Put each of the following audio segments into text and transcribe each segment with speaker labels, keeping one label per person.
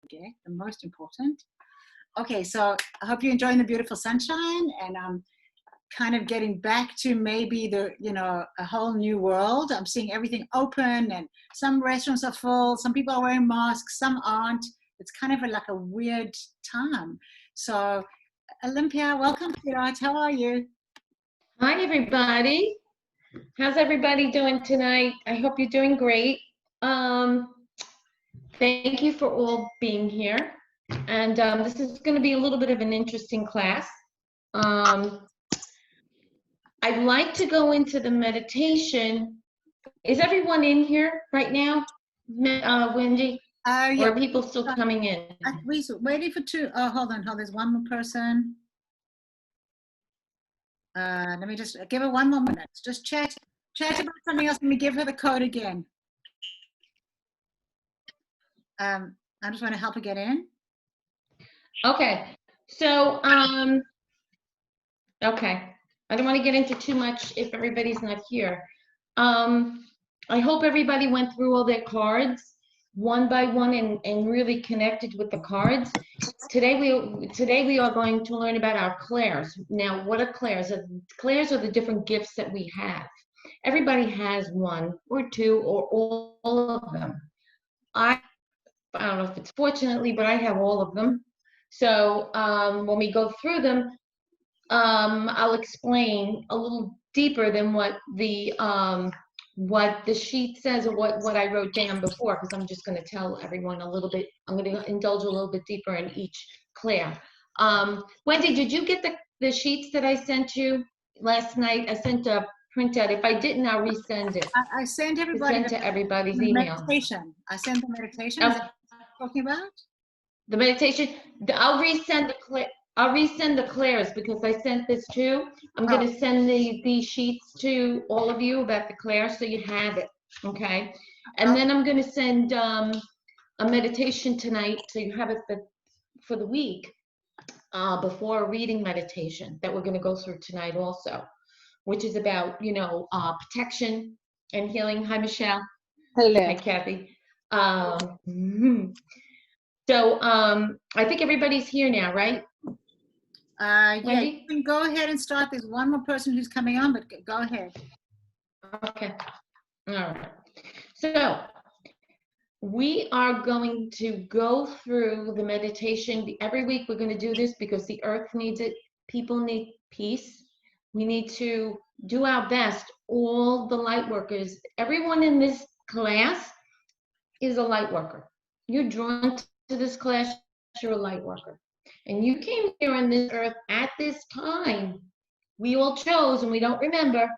Speaker 1: forget, the most important. Okay, so I hope you're enjoying the beautiful sunshine, and I'm kind of getting back to maybe a whole new world. I'm seeing everything open, and some restaurants are full, some people are wearing masks, some aren't. It's kind of like a weird time. So Olimpia, welcome, sweetheart. How are you?
Speaker 2: Hi, everybody. How's everybody doing tonight? I hope you're doing great. Thank you for all being here. And this is going to be a little bit of an interesting class. I'd like to go into the meditation. Is everyone in here right now, Wendy?
Speaker 1: Yeah.
Speaker 2: Or are people still coming in?
Speaker 1: We're waiting for two. Oh, hold on. There's one more person. Let me just give her one more minute. Just chat about something else. Let me give her the code again. I just want to help her get in.
Speaker 2: Okay. So, okay. I don't want to get into too much if everybody's not here. I hope everybody went through all their cards one by one and really connected with the cards. Today we are going to learn about our clairs. Now, what are clairs? Clairs are the different gifts that we have. Everybody has one or two or all of them. I don't know if it's fortunately, but I have all of them. So when we go through them, I'll explain a little deeper than what the sheet says or what I wrote down before, because I'm just going to tell everyone a little bit. I'm going to indulge a little bit deeper in each clair. Wendy, did you get the sheets that I sent you last night? I sent a printout. If I didn't, I'll resend it.
Speaker 1: I sent everybody.
Speaker 2: Send to everybody's email.
Speaker 1: Meditation. I sent the meditation. Is that what you're talking about?
Speaker 2: The meditation. I'll resend the clip. I'll resend the clairs because I sent this too. I'm going to send these sheets to all of you about the clair so you have it, okay? And then I'm going to send a meditation tonight so you have it for the week before a reading meditation that we're going to go through tonight also, which is about, protection and healing. Hi, Michelle.
Speaker 1: Hello.
Speaker 2: Hi, Kathy. So I think everybody's here now, right?
Speaker 1: Yeah, you can go ahead and start. There's one more person who's coming on, but go ahead.
Speaker 2: Okay. All right. So we are going to go through the meditation. Every week we're going to do this because the earth needs it. People need peace. We need to do our best. All the light workers, everyone in this class is a light worker. You're drawn to this class, you're a light worker. And you came here on this earth at this time. We all chose, and we don't remember,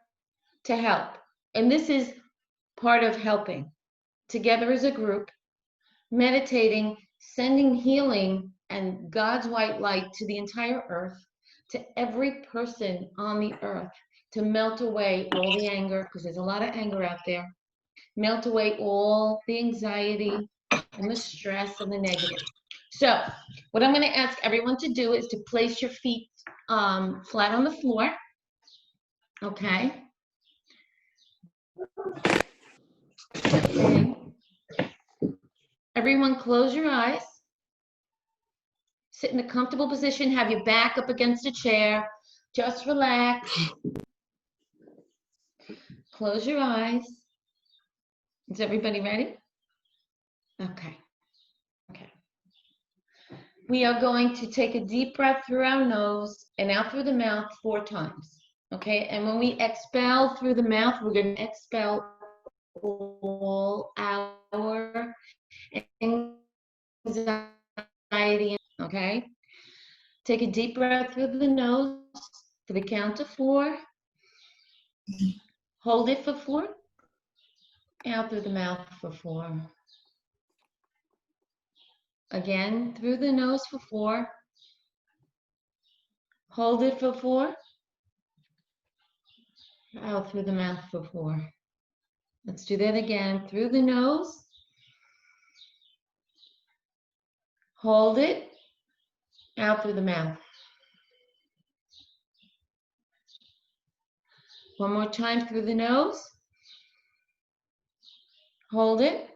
Speaker 2: to help. And this is part of helping. Together as a group, meditating, sending healing and God's white light to the entire earth, to every person on the earth, to melt away all the anger, because there's a lot of anger out there. Melt away all the anxiety and the stress and the negative. So what I'm going to ask everyone to do is to place your feet flat on the floor. Okay. Everyone close your eyes. Sit in a comfortable position. Have your back up against a chair. Just relax. Close your eyes. Is everybody ready? Okay. We are going to take a deep breath through our nose and out through the mouth 4 times. Okay, and when we expel through the mouth, we're going to expel all our anxiety. Okay, take a deep breath through the nose to the count of 4. Hold it for 4. Out through the mouth for 4. Again, through the nose for 4. Hold it for 4. Out through the mouth for 4. Let's do that again. Through the nose. Hold it. Out through the mouth. One more time through the nose. Hold it.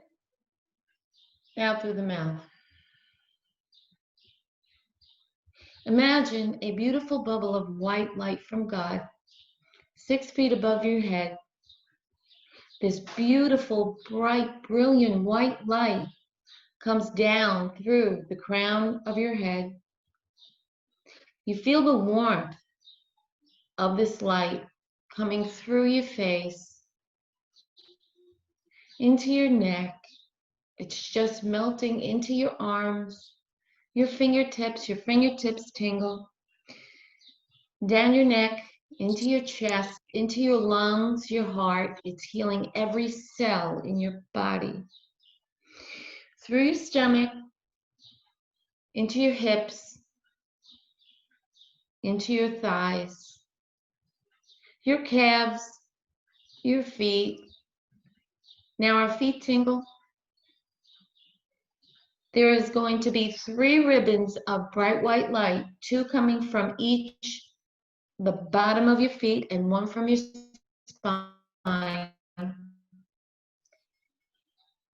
Speaker 2: Out through the mouth. Imagine a beautiful bubble of white light from God, 6 feet above your head. This beautiful, bright, brilliant white light comes down through the crown of your head. You feel the warmth of this light coming through your face, into your neck. It's just melting into your arms, your fingertips tingle, down your neck, into your chest, into your lungs, your heart. It's healing every cell in your body. Through your stomach, into your hips, into your thighs, your calves, your feet. Now our feet tingle. There is going to be 3 ribbons of bright white light, 2 coming from each, the bottom of your feet, and 1 from your spine.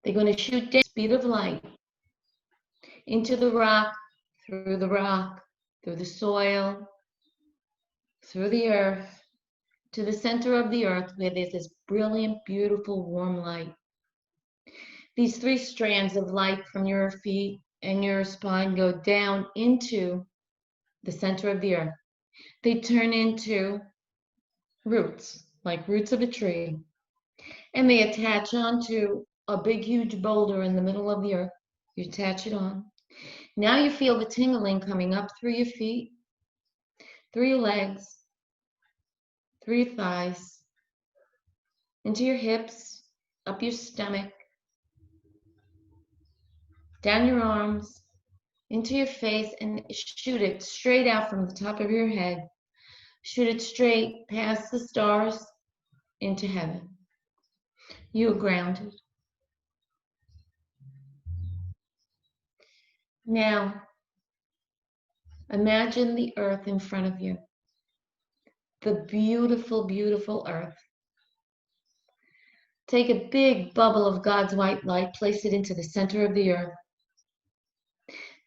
Speaker 2: They're going to shoot down the speed of light into the rock, through the soil, through the earth, to the center of the earth where there's this brilliant, beautiful, warm light. These 3 strands of light from your feet and your spine go down into the center of the earth. They turn into roots, like roots of a tree, and they attach onto a big, huge boulder in the middle of the earth. You attach it on. Now you feel the tingling coming up through your feet, through your legs, through your thighs, into your hips, up your stomach, down your arms, into your face, and shoot it straight out from the top of your head. Shoot it straight past the stars into heaven. You are grounded. Now, imagine the earth in front of you. The beautiful, beautiful earth. Take a big bubble of God's white light, place it into the center of the earth.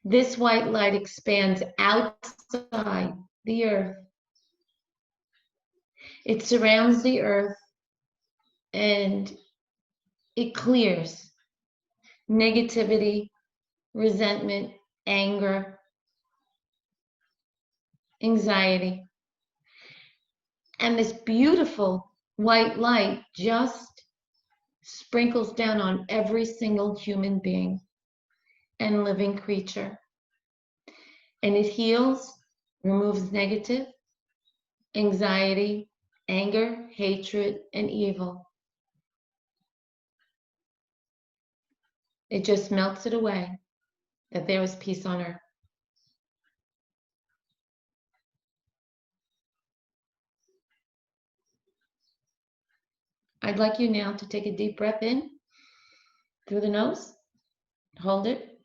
Speaker 2: This white light expands outside the earth. It surrounds the earth and it clears negativity, resentment, anger, anxiety. And this beautiful white light just sprinkles down on every single human being and living creature. And it heals, removes negative, anxiety, anger, hatred, and evil. It just melts it away, that there is peace on earth. I'd like you now to take a deep breath in through the nose, hold it,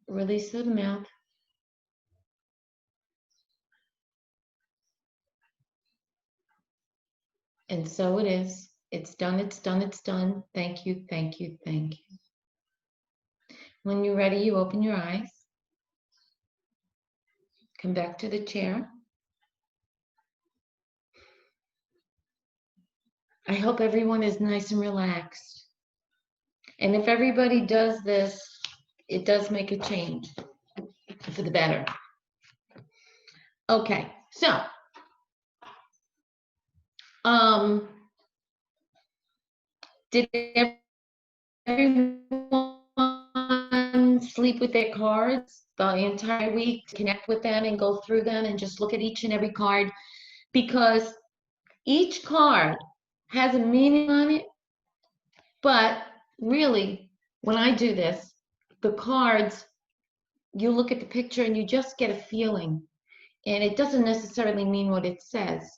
Speaker 2: release through the mouth. And so it is. It's done, it's done, it's done. Thank you, thank you, thank you. When you're ready, you open your eyes. Come back to the chair. I hope everyone is nice and relaxed. And if everybody does this, it does make a change for the better. Okay, so did everyone sleep with their cards the entire week to connect with them and go through them and just look at each and every card? Because each card has a meaning on it, but really, when I do this, the cards, you look at the picture and you just get a feeling, and it doesn't necessarily mean what it says.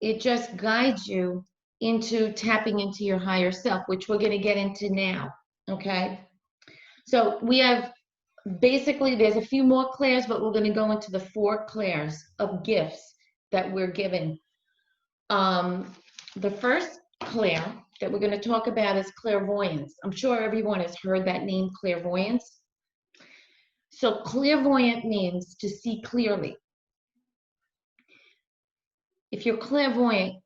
Speaker 2: It just guides you into tapping into your higher self, which we're going to get into now, okay? So we have, basically, there's a few more clairs, but we're going to go into the 4 clairs of gifts that we're given. The first clair that we're going to talk about is clairvoyance. I'm sure everyone has heard that name, clairvoyance. So clairvoyant means to see clearly. If you're clairvoyant,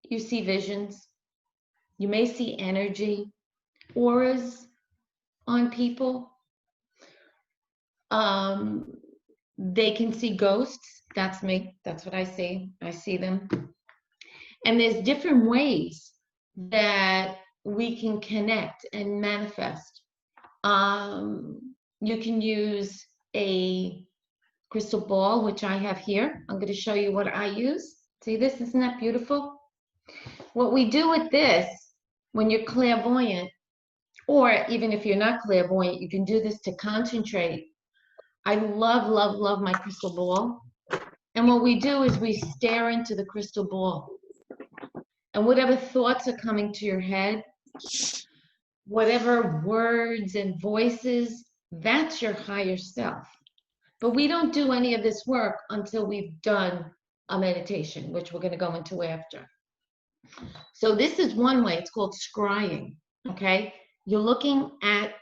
Speaker 2: you see visions. You may see energy, auras on people. They can see ghosts. That's me. That's what I see. I see them. And there's different ways that we can connect and manifest. You can use a crystal ball, which I have here. I'm going to show you what I use. See this? Isn't that beautiful? What we do with this, when you're clairvoyant, or even if you're not clairvoyant, you can do this to concentrate. I love, love, love my crystal ball. And what we do is we stare into the crystal ball. And whatever thoughts are coming to your head, whatever words and voices, that's your higher self. But we don't do any of this work until we've done a meditation, which we're going to go into after. So this is one way. It's called scrying, okay? You're looking at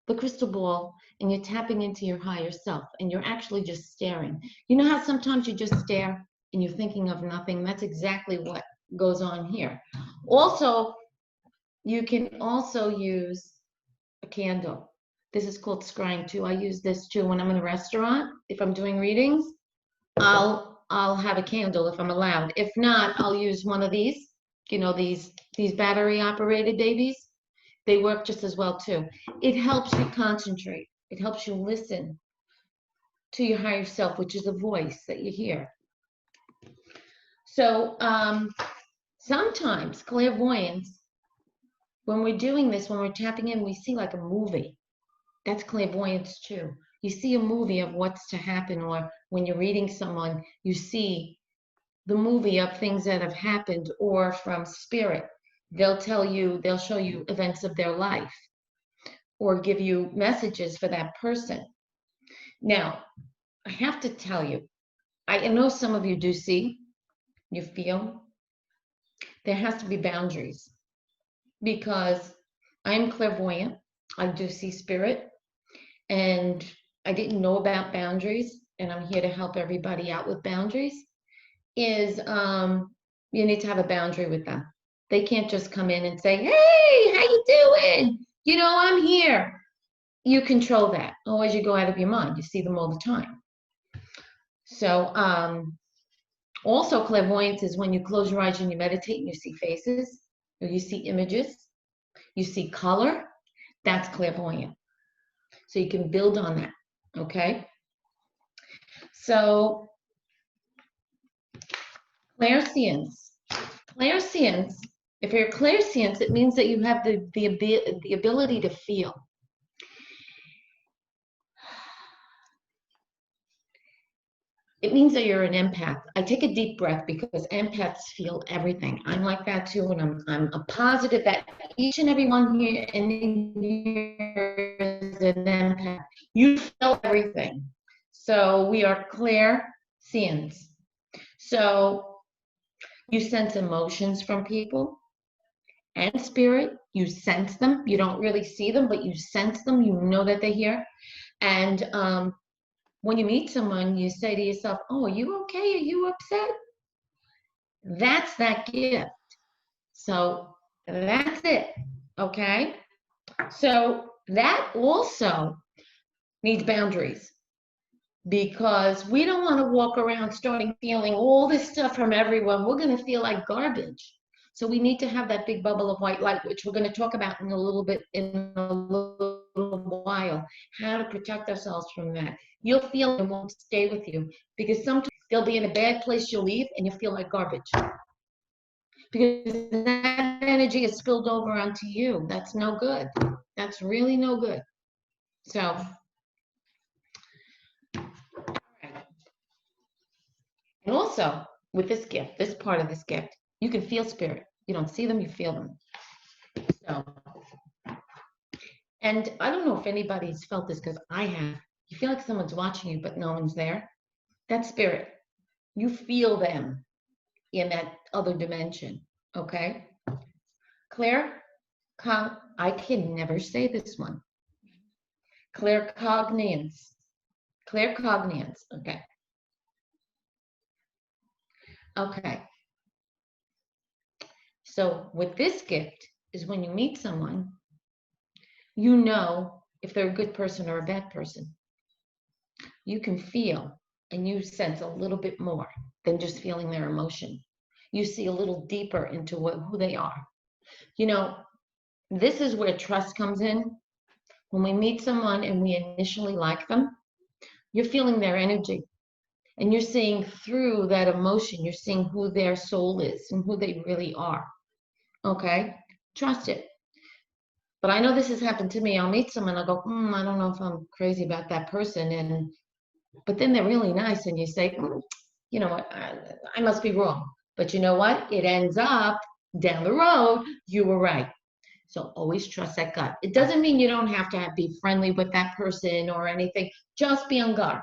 Speaker 2: the crystal ball and you're tapping into your higher self and you're actually just staring. You know how sometimes you just stare and you're thinking of nothing? That's exactly what goes on here. Also, you can also use a candle. This is called scrying too. I use this too when I'm in a restaurant. If I'm doing readings, I'll have a candle if I'm allowed. If not, I'll use one of these. You know, these battery operated babies. They work just as well too. It helps you concentrate. It helps you listen to your higher self, which is a voice that you hear. So sometimes clairvoyance, when we're doing this, when we're tapping in, we see like a movie. That's clairvoyance too. You see a movie of what's to happen, or when you're reading someone, you see the movie of things that have happened, or from spirit. They'll tell you, they'll show you events of their life, or give you messages for that person. Now, I have to tell you, I know some of you do see, you feel. There has to be boundaries, because I'm clairvoyant. I do see spirit, and I didn't know about boundaries, and I'm here to help everybody out with boundaries. Is you need to have a boundary with them. They can't just come in and say, "Hey, how you doing? You know, I'm here." You control that. Otherwise, you go out of your mind. You see them all the time. So, also clairvoyance is when you close your eyes and you meditate and you see faces, or you see images, you see color. That's clairvoyant. So you can build on that. Okay. So, clairvoyance. Clairvoyance, if you're clairvoyant, it means that you have the ability to feel. It means that you're an empath. I take a deep breath because empaths feel everything. I'm like that too, and I'm a positive that each and every one here in here is an empath. You feel everything. So we are clairvoyants. So you sense emotions from people and spirit. You sense them. You don't really see them, but you sense them. You know that they're here. And when you meet someone, you say to yourself, "Oh, are you okay? Are you upset?" That's that gift. So that's it. Okay? So that also needs boundaries, because we don't want to walk around starting feeling all this stuff from everyone. We're going to feel like garbage. So we need to have that big bubble of white light, which we're going to talk about in a little while, how to protect ourselves from that. You'll feel it won't stay with you, because sometimes they'll be in a bad place, you'll leave and you'll feel like garbage, because that energy is spilled over onto you. That's no good. That's really no good. So, and also with this gift, this part of this gift, you can feel spirit. You don't see them, you feel them. So, and I don't know if anybody's felt this, because I have. You feel like someone's watching you, but no one's there. That's spirit. You feel them in that other dimension. Okay? Claire, I can never say this one. Claircognizance. Claircognizance. Okay. Okay. So with this gift is when you meet someone, you know if they're a good person or a bad person. You can feel and you sense a little bit more than just feeling their emotion. You see a little deeper into who they are. You know, this is where trust comes in. When we meet someone and we initially like them, you're feeling their energy and you're seeing through that emotion, you're seeing who their soul is and who they really are. Okay? Trust it. But I know this has happened to me. I'll meet someone, I'll go, I don't know if I'm crazy about that person. But then they're really nice and you say, you know what, I must be wrong. But you know what? It ends up down the road, you were right. So always trust that gut. It doesn't mean you don't have to be friendly with that person or anything. Just be on guard.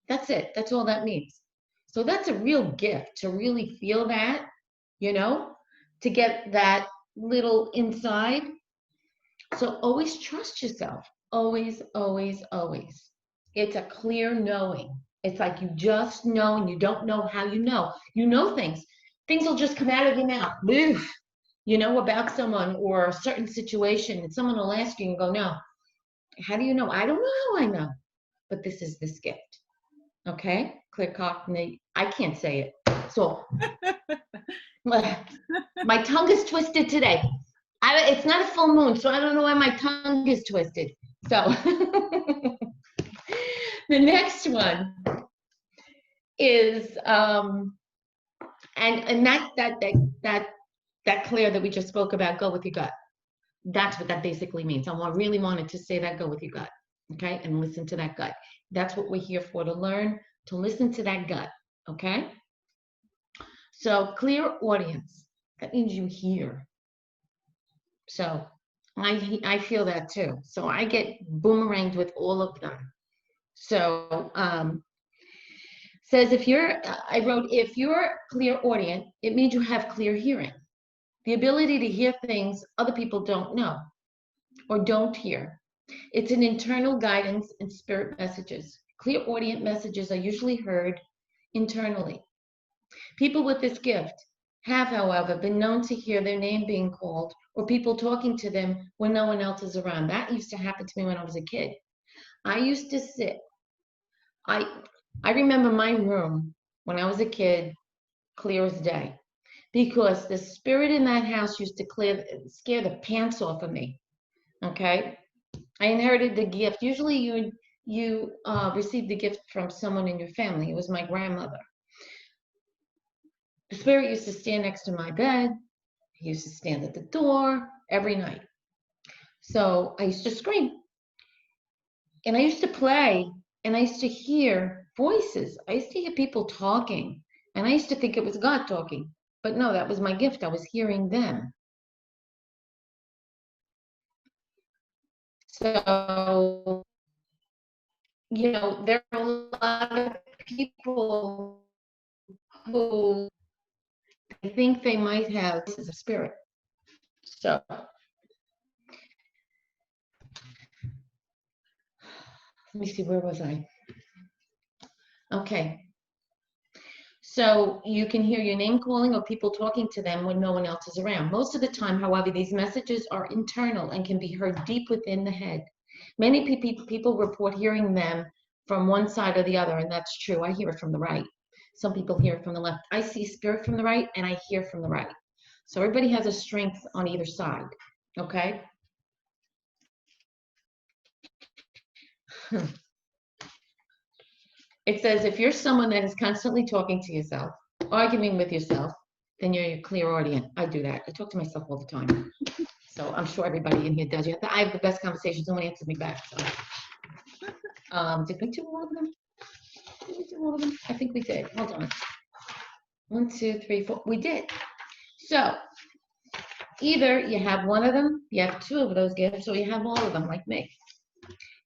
Speaker 2: That's it. That's all that means. So that's a real gift to really feel that, you know, to get that little inside. So always trust yourself. Always, always, always. It's a clear knowing. It's like you just know and you don't know how you know. You know things. Things will just come out of your mouth. Oof, you know, about someone or a certain situation, and someone will ask you and go, no, how do you know? I don't know how I know. But this is this gift. Okay? Clear cockney. I can't say it. So my tongue is twisted today. It's not a full moon, so I don't know why my tongue is twisted. So the next one is and that clear that we just spoke about, go with your gut. That's what that basically means. I really wanted to say that, go with your gut, okay? And listen to that gut. That's what we're here for, to learn, to listen to that gut, okay? So clear audience, that means you hear. So I feel that too. So I get boomeranged with all of them. So says if you're clear audience, it means you have clear hearing. The ability to hear things other people don't know or don't hear. It's an internal guidance and spirit messages. Clear audience messages are usually heard internally. People with this gift have, however, been known to hear their name being called or people talking to them when no one else is around. That used to happen to me when I was a kid. I used to sit. I remember my room when I was a kid, clear as day, because the spirit in that house used to scare the pants off of me. Okay, I inherited the gift. Usually, you received the gift from someone in your family. It was my grandmother. The spirit used to stand next to my bed. He used to stand at the door every night. So I used to scream. And I used to play, and I used to hear voices. I used to hear people talking, and I used to think it was God talking. But no, that was my gift. I was hearing them. So, you know, there are a lot of people who think they might have this is a spirit. So let me see, where was I? Okay. So you can hear your name calling or people talking to them when no one else is around. Most of the time, however, these messages are internal and can be heard deep within the head. Many people report hearing them from one side or the other, and that's true. I hear it from the right. Some people hear it from the left. I see spirit from the right, and I hear from the right. So everybody has a strength on either side, okay? It says if you're someone that is constantly talking to yourself, arguing with yourself, then you're a clear audience. I do that. I talk to myself all the time. So I'm sure everybody in here does. I have the best conversations. No one answers me back. So. Did we do all of them? Did we do all of them? I think we did. Hold on. 1, 2, 3, 4. We did. So either you have one of them, you have 2 of those gifts, or you have all of them like me.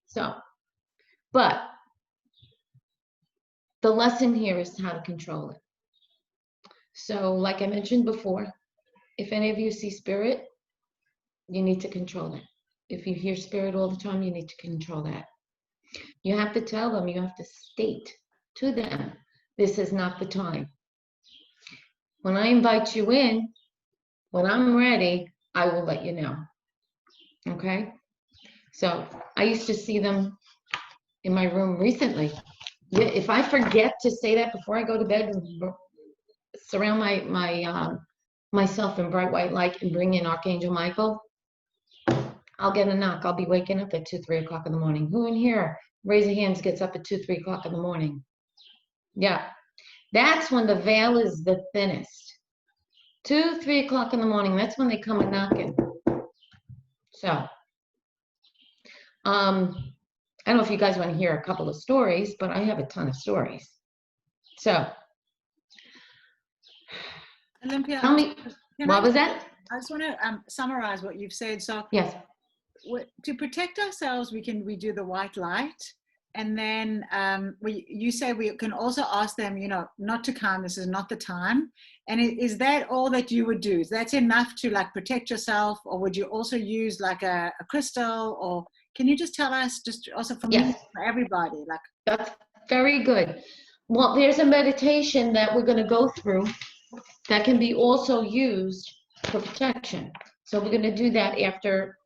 Speaker 2: So, but the lesson here is how to control it. So like I mentioned before, if any of you see spirit, you need to control it. If you hear spirit all the time, you need to control that. You have to tell them, you have to state to them, this is not the time. when I invite you in, when I'm ready, I will let you know. Okay? So I used to see them in my room recently. Yeah, if I forget to say that before I go to bed, surround myself in bright white light and bring in Archangel Michael, I'll get a knock. I'll be waking up at 2, 3 o'clock in the morning. Who in here, raise your hands, gets up at 2, 3 o'clock in the morning? Yeah, that's when the veil is the thinnest. 2, 3 o'clock in the morning, that's when they come a knocking. So, I don't know if you guys want to hear a couple of stories, but I have a ton of stories. So,
Speaker 1: Olimpia,
Speaker 2: tell me, what was that?
Speaker 1: I just want to summarize what you've said. So,
Speaker 2: yes,
Speaker 1: to protect ourselves, we do the white light, and then you say we can also ask them, not to come. This is not the time. And is that all that you would do? Is that enough to like protect yourself, or would you also use like a crystal? Or can you just tell us, just also for me, for everybody, like
Speaker 2: that's very good. Well, there's a meditation that we're going to go through that can be also used for protection. So we're going to do that after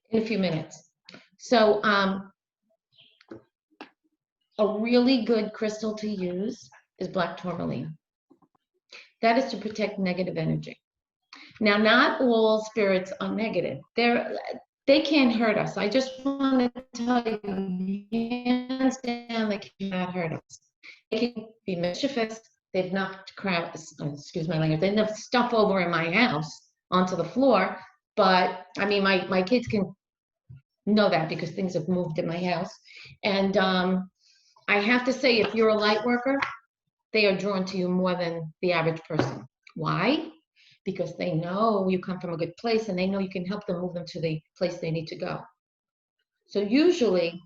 Speaker 2: in a few minutes. So a really good crystal to use is black tourmaline. That is to protect negative energy. Now, not all spirits are negative. They can't hurt us. I just want to tell you, hands down, they cannot hurt us. They can be mischievous. They've knocked crap, excuse my language, they knocked stuff over in my house onto the floor. But I mean, my kids can know that because things have moved in my house. And I have to say, if you're a light worker, they are drawn to you more than the average person. Why? Because they know you come from a good place and they know you can help them move them to the place they need to go. So usually,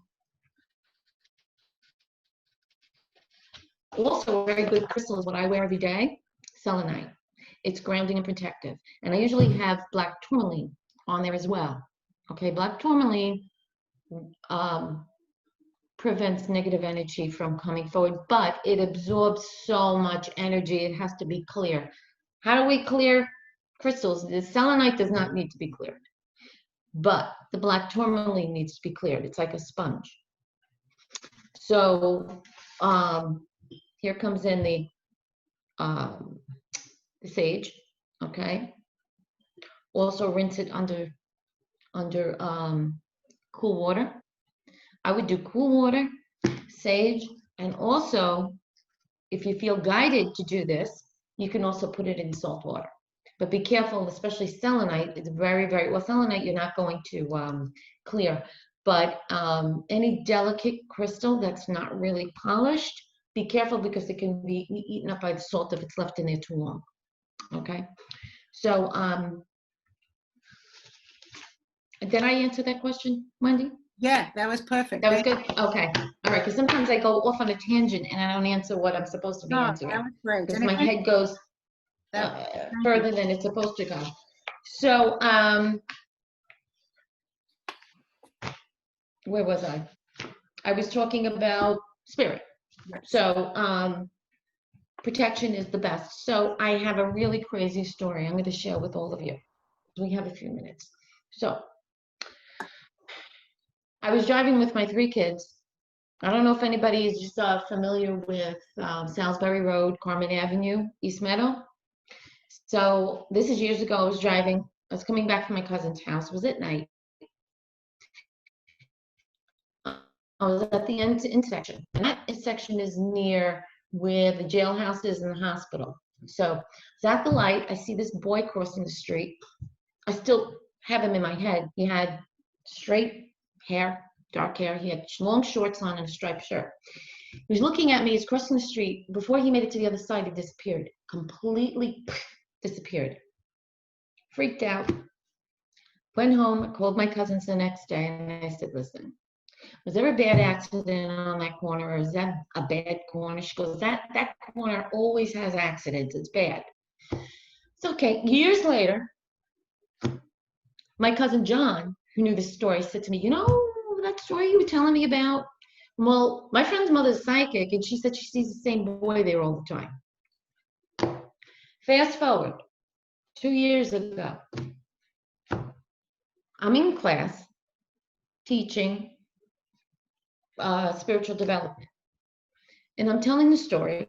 Speaker 2: also a very good crystal is what I wear every day, selenite. It's grounding and protective. And I usually have black tourmaline on there as well. Okay, black tourmaline prevents negative energy from coming forward, but it absorbs so much energy, it has to be clear. How do we clear crystals? The selenite does not need to be cleared, but the black tourmaline needs to be cleared. It's like a sponge. So here comes in the sage, okay? Also rinse it under cool water. I would do cool water, sage, and also, if you feel guided to do this, you can also put it in salt water. But be careful, especially selenite. It's very, very, well, selenite you're not going to clear. But any delicate crystal that's not really polished, be careful because it can be eaten up by the salt if it's left in there too long. Okay? So, did I answer that question, Wendy?
Speaker 1: Yeah, that was perfect.
Speaker 2: That was good? Okay. All right, because sometimes I go off on a tangent and I don't answer what I'm supposed to be answering.
Speaker 1: That was great.
Speaker 2: Because my head goes further than it's supposed to go. So, where was I? I was talking about spirit. So, protection is the best. So, I have a really crazy story I'm going to share with all of you. We have a few minutes. So, I was driving with my 3 kids. I don't know if anybody is just familiar with Salisbury Road, Carmen Avenue, East Meadow. So this is years ago. I was driving. I was coming back from my cousin's house. It was at night. I was at the intersection. And that intersection is near where the jailhouse is and the hospital. So I was at the light. I see this boy crossing the street. I still have him in my head. He had straight hair, dark hair. He had long shorts on and a striped shirt. He was looking at me. He's crossing the street. Before he made it to the other side, he disappeared. Completely disappeared. Freaked out. Went home, called my cousins the next day, and I said, listen, was there a bad accident on that corner, or is that a bad corner? She goes, that corner always has accidents. It's bad. It's okay. Years later, my cousin John, who knew this story, said to me, you know that story you were telling me about? Well, my friend's mother's psychic, and she said she sees the same boy there all the time. Fast forward 2 years ago, I'm in class teaching spiritual development. And I'm telling the story.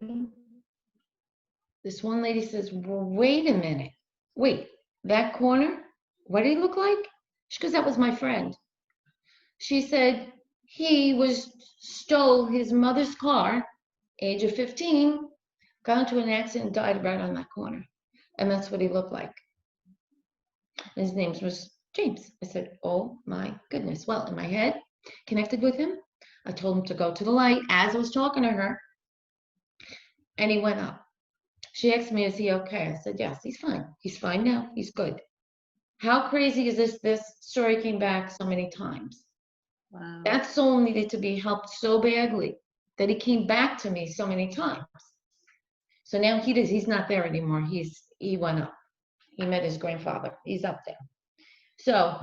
Speaker 2: This one lady says, well, wait a minute. Wait, that corner? What did he look like? She goes, that was my friend. She said, he stole his mother's car, age of 15, got into an accident and died right on that corner. And that's what he looked like. His name was James. I said, oh my goodness. Well, in my head, connected with him, I told him to go to the light as I was talking to her. And he went up. She asked me, is he okay? I said, yes, he's fine. He's fine now. He's good. How crazy is this? This story came back so many times.
Speaker 1: Wow.
Speaker 2: That soul needed to be helped so badly that he came back to me so many times. So now he's not there anymore. He went up. He met his grandfather. He's up there. So,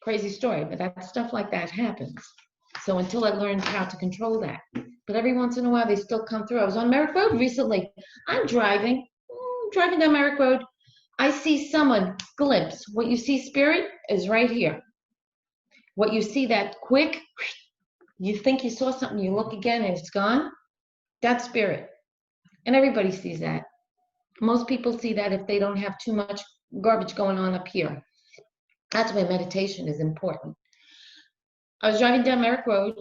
Speaker 2: crazy story, but that stuff like that happens. So until I learned how to control that. But every once in a while, they still come through. I was on Merrick Road recently. I'm driving down Merrick Road. I see someone glimpse. What you see, spirit, is right here. What you see that quick, you think you saw something, you look again and it's gone. That's spirit. And everybody sees that. Most people see that if they don't have too much garbage going on up here. That's why meditation is important. I was driving down Merrick Road,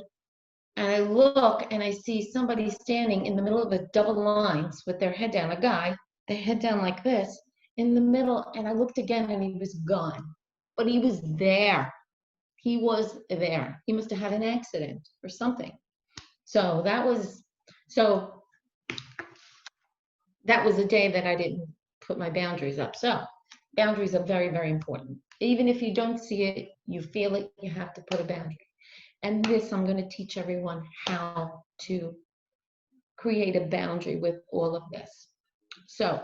Speaker 2: and I look and I see somebody standing in the middle of the double lines with their head down, a guy, their head down like this, in the middle, and I looked again and he was gone. But he was there. He was there. He must have had an accident or something. So that was a day that I didn't put my boundaries up. So boundaries are very, very important. Even if you don't see it, you feel it, you have to put a boundary. And this, I'm going to teach everyone how to create a boundary with all of this. So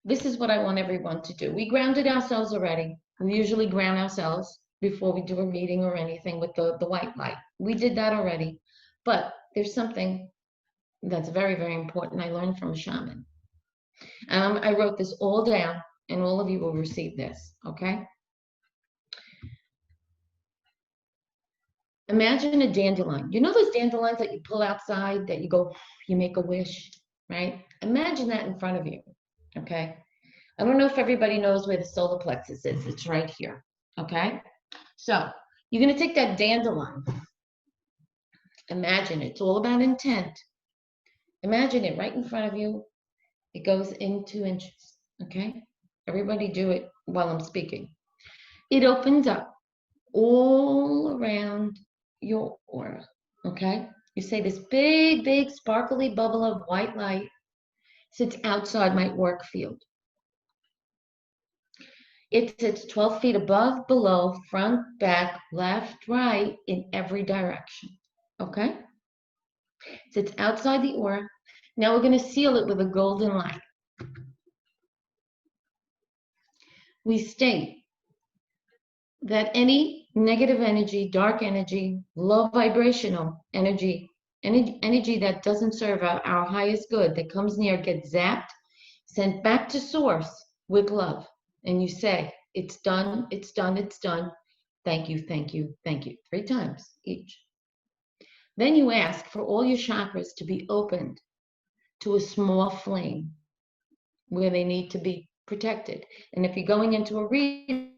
Speaker 2: this is what I want everyone to do. We grounded ourselves already. We usually ground ourselves before we do a reading or anything with the white light. We did that already. But there's something that's very, very important I learned from a shaman. I wrote this all down, and all of you will receive this, okay? Imagine a dandelion. You know those dandelions that you pull outside, that you make a wish, right? Imagine that in front of you, okay? I don't know if everybody knows where the solar plexus is. It's right here, okay? So you're going to take that dandelion. Imagine it. It's all about intent. Imagine it right in front of you. It goes in 2 inches, okay? Everybody do it while I'm speaking. It opens up all around your aura, okay? You say this big, big, sparkly bubble of white light sits outside my work field. It sits 12 feet above, below, front, back, left, right, in every direction, okay? It sits outside the aura. Now we're going to seal it with a golden light. We state that any negative energy, dark energy, low vibrational energy, energy that doesn't serve our highest good, that comes near, gets zapped, sent back to source with love. And you say, it's done, it's done, it's done. Thank you, thank you, thank you. 3 times each. Then you ask for all your chakras to be opened to a small flame where they need to be protected. And if you're going into a reading,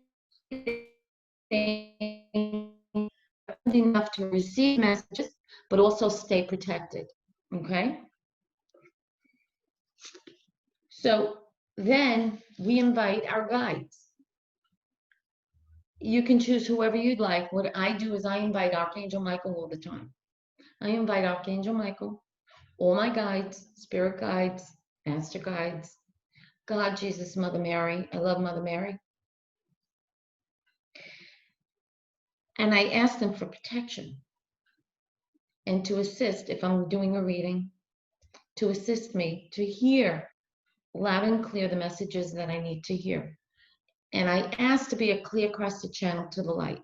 Speaker 2: enough to receive messages, but also stay protected, okay? So then we invite our guides. You can choose whoever you'd like. What I do is I invite Archangel Michael all the time. I invite Archangel Michael, all my guides, spirit guides, master guides, God, Jesus, Mother Mary. I love Mother Mary. And I ask them for protection and to assist if I'm doing a reading, to assist me to hear loud and clear the messages that I need to hear. And I ask to be a clear across the channel to the light.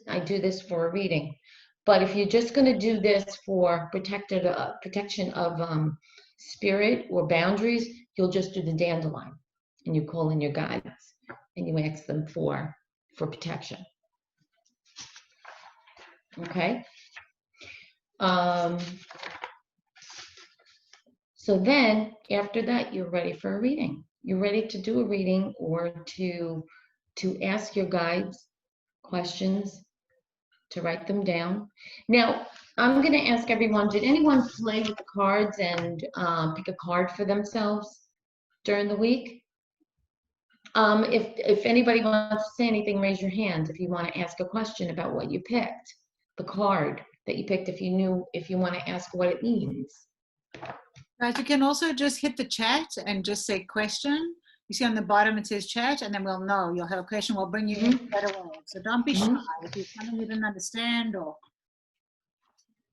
Speaker 2: I do this for a reading, But if you're just going to do this for protection of spirit or boundaries, you'll just do the dandelion, and you call in your guides, and you ask them for protection. Okay. So then after that, you're ready for a reading. You're ready to do a reading or to ask your guides questions, to write them down. Now, I'm going to ask everyone, did anyone play with the cards and pick a card for themselves during the week? If anybody wants to say anything, raise your hand if you want to ask a question about what you picked, the card that you picked, if you want to ask what it means.
Speaker 1: Guys, you can also just hit the chat and just say question. You see on the bottom it says chat, and then we'll know. You'll have a question, we'll bring you in right away. So don't be shy if you something you didn't understand or.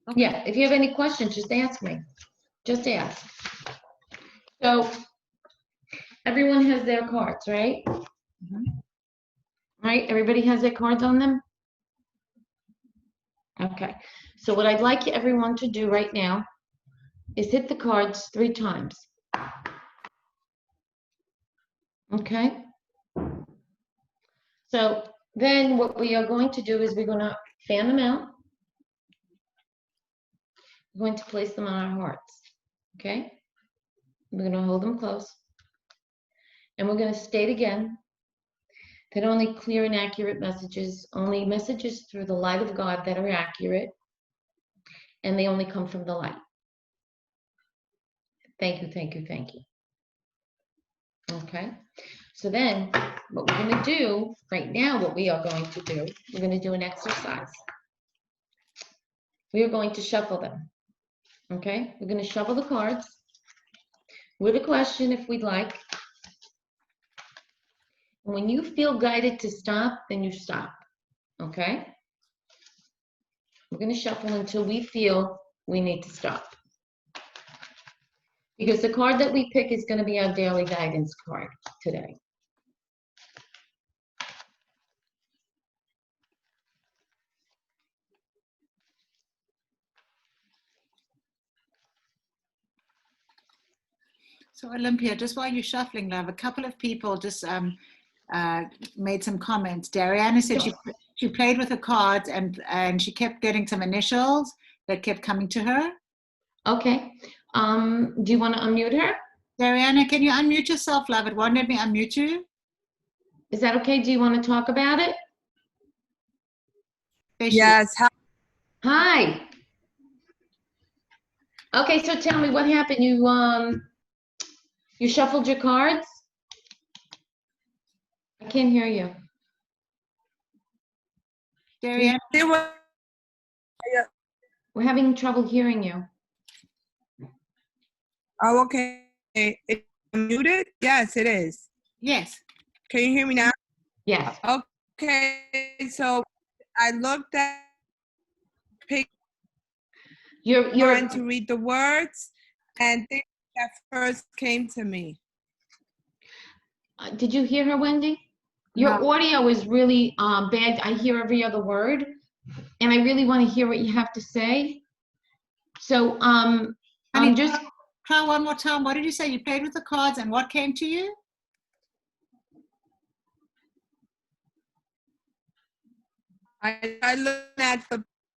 Speaker 2: Okay. Yeah, if you have any questions, just ask me. Just ask. So everyone has their cards, right? Right? Everybody has their cards on them? Okay. So what I'd like everyone to do right now is hit the cards 3 times. Okay? So then what we are going to do is we're going to fan them out. We're going to place them on our hearts. Okay? We're going to hold them close. And we're going to state again that only clear and accurate messages, only messages through the light of God that are accurate, and they only come from the light. Thank you, thank you, thank you. Okay? So then what we're going to do right now, what we are going to do, we're going to do an exercise. We are going to shuffle them. Okay? We're going to shuffle the cards with a question if we'd like. When you feel guided to stop, then you stop. Okay? We're going to shuffle until we feel we need to stop. Because the card that we pick is going to be our daily guidance card today.
Speaker 1: So Olimpia, just while you're shuffling, love, a couple of people just made some comments. Dariana said she played with the cards and she kept getting some initials that kept coming to her.
Speaker 2: Okay. Do you want to unmute her?
Speaker 1: Dariana, can you unmute yourself, love? It won't let me unmute you.
Speaker 2: Is that okay? Do you want to talk about it?
Speaker 3: Yes.
Speaker 2: Hi. Okay, so tell me what happened. You shuffled your cards? I can't hear you.
Speaker 1: Dariana?
Speaker 2: We're having trouble hearing you.
Speaker 3: Oh, okay. It's muted? Yes, it is.
Speaker 1: Yes.
Speaker 3: Can you hear me now?
Speaker 2: Yes.
Speaker 3: Okay, so I looked at
Speaker 2: You're
Speaker 3: trying to read the words, and things that first came to me.
Speaker 2: Did you hear her, Wendy? Your audio is really bad. I hear every other word, and I really want to hear what you have to say. So I'm just
Speaker 1: try one more time. What did you say? You played with the cards, and what came to you?
Speaker 3: I looked at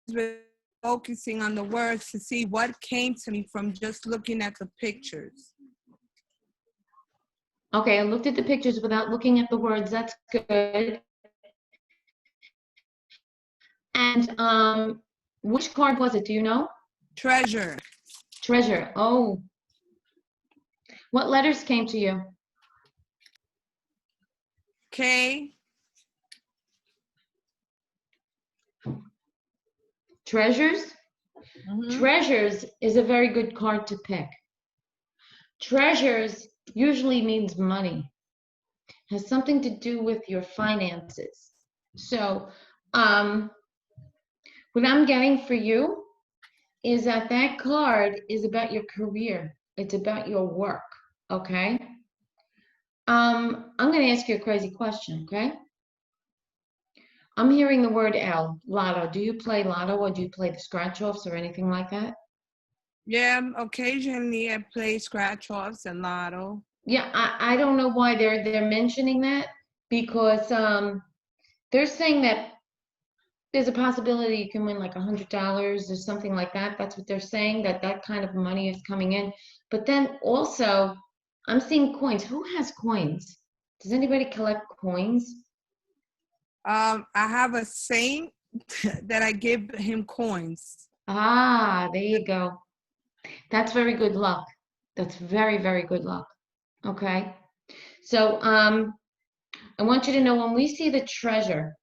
Speaker 3: the focusing on the words to see what came to me from just looking at the pictures.
Speaker 2: Okay, I looked at the pictures without looking at the words. That's good. And which card was it? Do you know?
Speaker 3: Treasure.
Speaker 2: Treasure. Oh. What letters came to you?
Speaker 3: K.
Speaker 2: Treasures?
Speaker 3: Mm-hmm.
Speaker 2: Treasures is a very good card to pick. Treasures usually means money. Has something to do with your finances. So, what I'm getting for you is that card is about your career. It's about your work, okay? I'm going to ask you a crazy question, okay? I'm hearing the word L, lotto. Do you play lotto or do you play the scratch-offs or anything like that?
Speaker 3: Yeah, occasionally I play scratch-offs and lotto.
Speaker 2: Yeah, I don't know why they're mentioning that, because they're saying that there's a possibility you can win like $100 or something like that. That's what they're saying, that kind of money is coming in. But then also, I'm seeing coins. Who has coins? Does anybody collect coins?
Speaker 3: I have a saint that I give him coins.
Speaker 2: Ah, there you go. That's very good luck. That's very, very good luck. Okay. So I want you to know, when we see the treasure,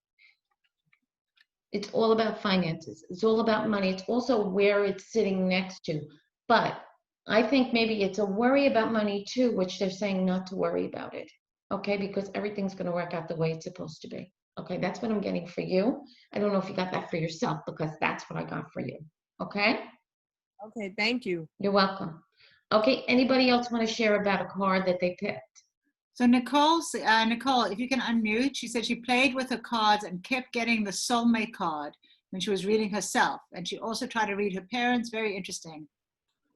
Speaker 2: it's all about finances. It's all about money. It's also where it's sitting next to. But I think maybe it's a worry about money too, which they're saying not to worry about it. Okay, because everything's going to work out the way it's supposed to be. Okay, that's what I'm getting for you. I don't know if you got that for yourself, because that's what I got for you. Okay?
Speaker 3: Okay, thank you.
Speaker 2: You're welcome. Okay, anybody else want to share about a card that they picked?
Speaker 1: So Nicole, if you can unmute, she said she played with her cards and kept getting the soulmate card when she was reading herself. And she also tried to read her parents. Very interesting.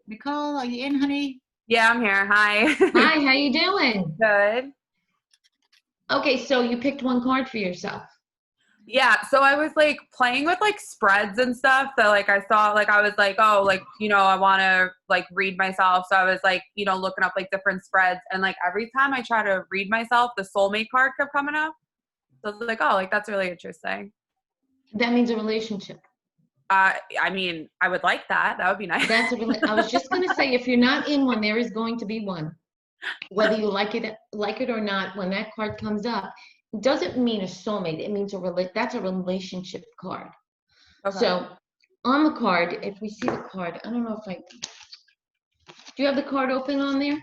Speaker 1: Nicole, are you in, honey?
Speaker 4: Yeah, I'm here. Hi.
Speaker 2: Hi, how you doing?
Speaker 4: Good.
Speaker 2: Okay, so you picked one card for yourself.
Speaker 4: Yeah, so I was like playing with like spreads and stuff that like I saw, like I was like, oh, like, you know, I want to like read myself. So I was like, you know, looking up like different spreads, and like every time I try to read myself, the soulmate card kept coming up. So I was like, oh, like that's really interesting.
Speaker 2: That means a relationship.
Speaker 4: I mean, I would like that. That would be nice.
Speaker 2: I was just going to say, if you're not in one, there is going to be one. Whether you like it or not, when that card comes up, it doesn't mean a soulmate. It means that's a relationship card.
Speaker 4: Okay.
Speaker 2: So on the card, if we see the card, I don't know if do you have the card open on there?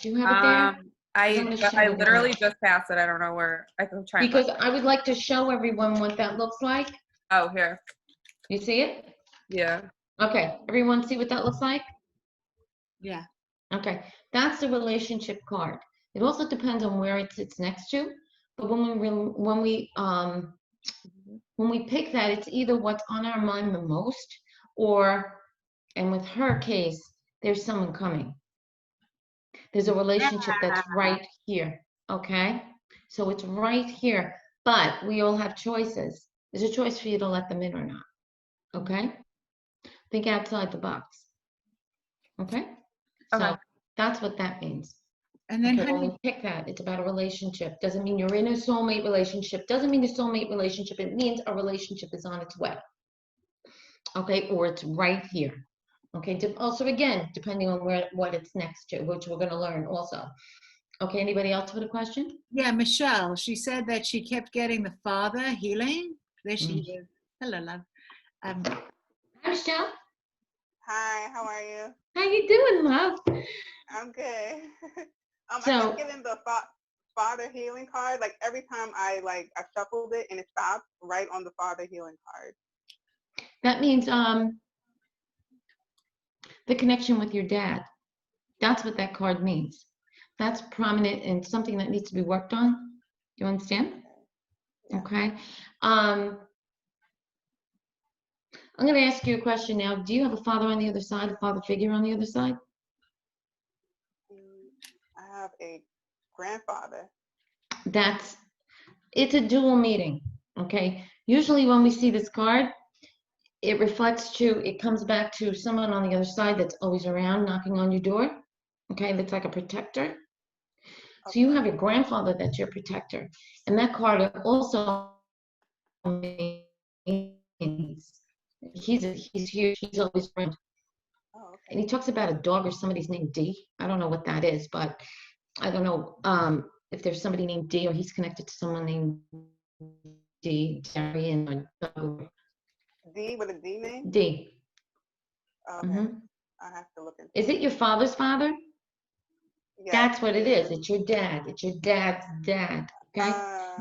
Speaker 2: Do you have it there?
Speaker 4: I literally just passed it. I don't know where I can try.
Speaker 2: Because I would like to show everyone what that looks like.
Speaker 4: Oh, here.
Speaker 2: You see it?
Speaker 4: Yeah.
Speaker 2: Okay. Everyone see what that looks like?
Speaker 1: Yeah.
Speaker 2: Okay. That's the relationship card. It also depends on where it sits next to. But when we pick that, it's either what's on our mind the most, or, and with her case, there's someone coming. There's a relationship that's right here. Okay. So it's right here, but we all have choices. There's a choice for you to let them in or not. Okay. Think outside the box. Okay.
Speaker 4: Okay.
Speaker 2: So that's what that means.
Speaker 1: And then,
Speaker 2: Okay, when
Speaker 1: honey,
Speaker 2: we pick that, it's about a relationship. Doesn't mean you're in a soulmate relationship. Doesn't mean a soulmate relationship. It means a relationship is on its way. Okay, or it's right here. Okay, also again, depending on what it's next to, which we're going to learn also. Okay, anybody else with a question?
Speaker 1: yeah, Michelle, she said that she kept getting the father healing. There she is. Hello, love.
Speaker 2: Hi, Michelle.
Speaker 5: Hi, how are you?
Speaker 2: How you doing, love?
Speaker 5: I'm good. I
Speaker 2: So-
Speaker 5: kept getting the father healing card. Like every time I shuffled it and it stopped right on the father healing card.
Speaker 2: That means the connection with your dad. That's what that card means. That's prominent and something that needs to be worked on. Do you understand?
Speaker 5: Yeah.
Speaker 2: Okay. I'm going to ask you a question now. Do you have a father on the other side, a father figure on the other side?
Speaker 5: I have a grandfather.
Speaker 2: It's a dual meaning. Okay. Usually when we see this card, it comes back to someone on the other side that's always around knocking on your door. Okay. That's like a protector. So you have your grandfather that's your protector. And that card also means he's here, he's always around.
Speaker 5: Oh, okay.
Speaker 2: And he talks about a dog or somebody's named D. I don't know what that is, but I don't know if there's somebody named D or he's connected to someone named D, Darian or Doug.
Speaker 5: D with a D name?
Speaker 2: D.
Speaker 5: Okay.
Speaker 2: Mhm.
Speaker 5: I have to look into
Speaker 2: Is it your father's father?
Speaker 5: Yeah.
Speaker 2: That's what it is. It's your dad. It's your dad's dad. Okay?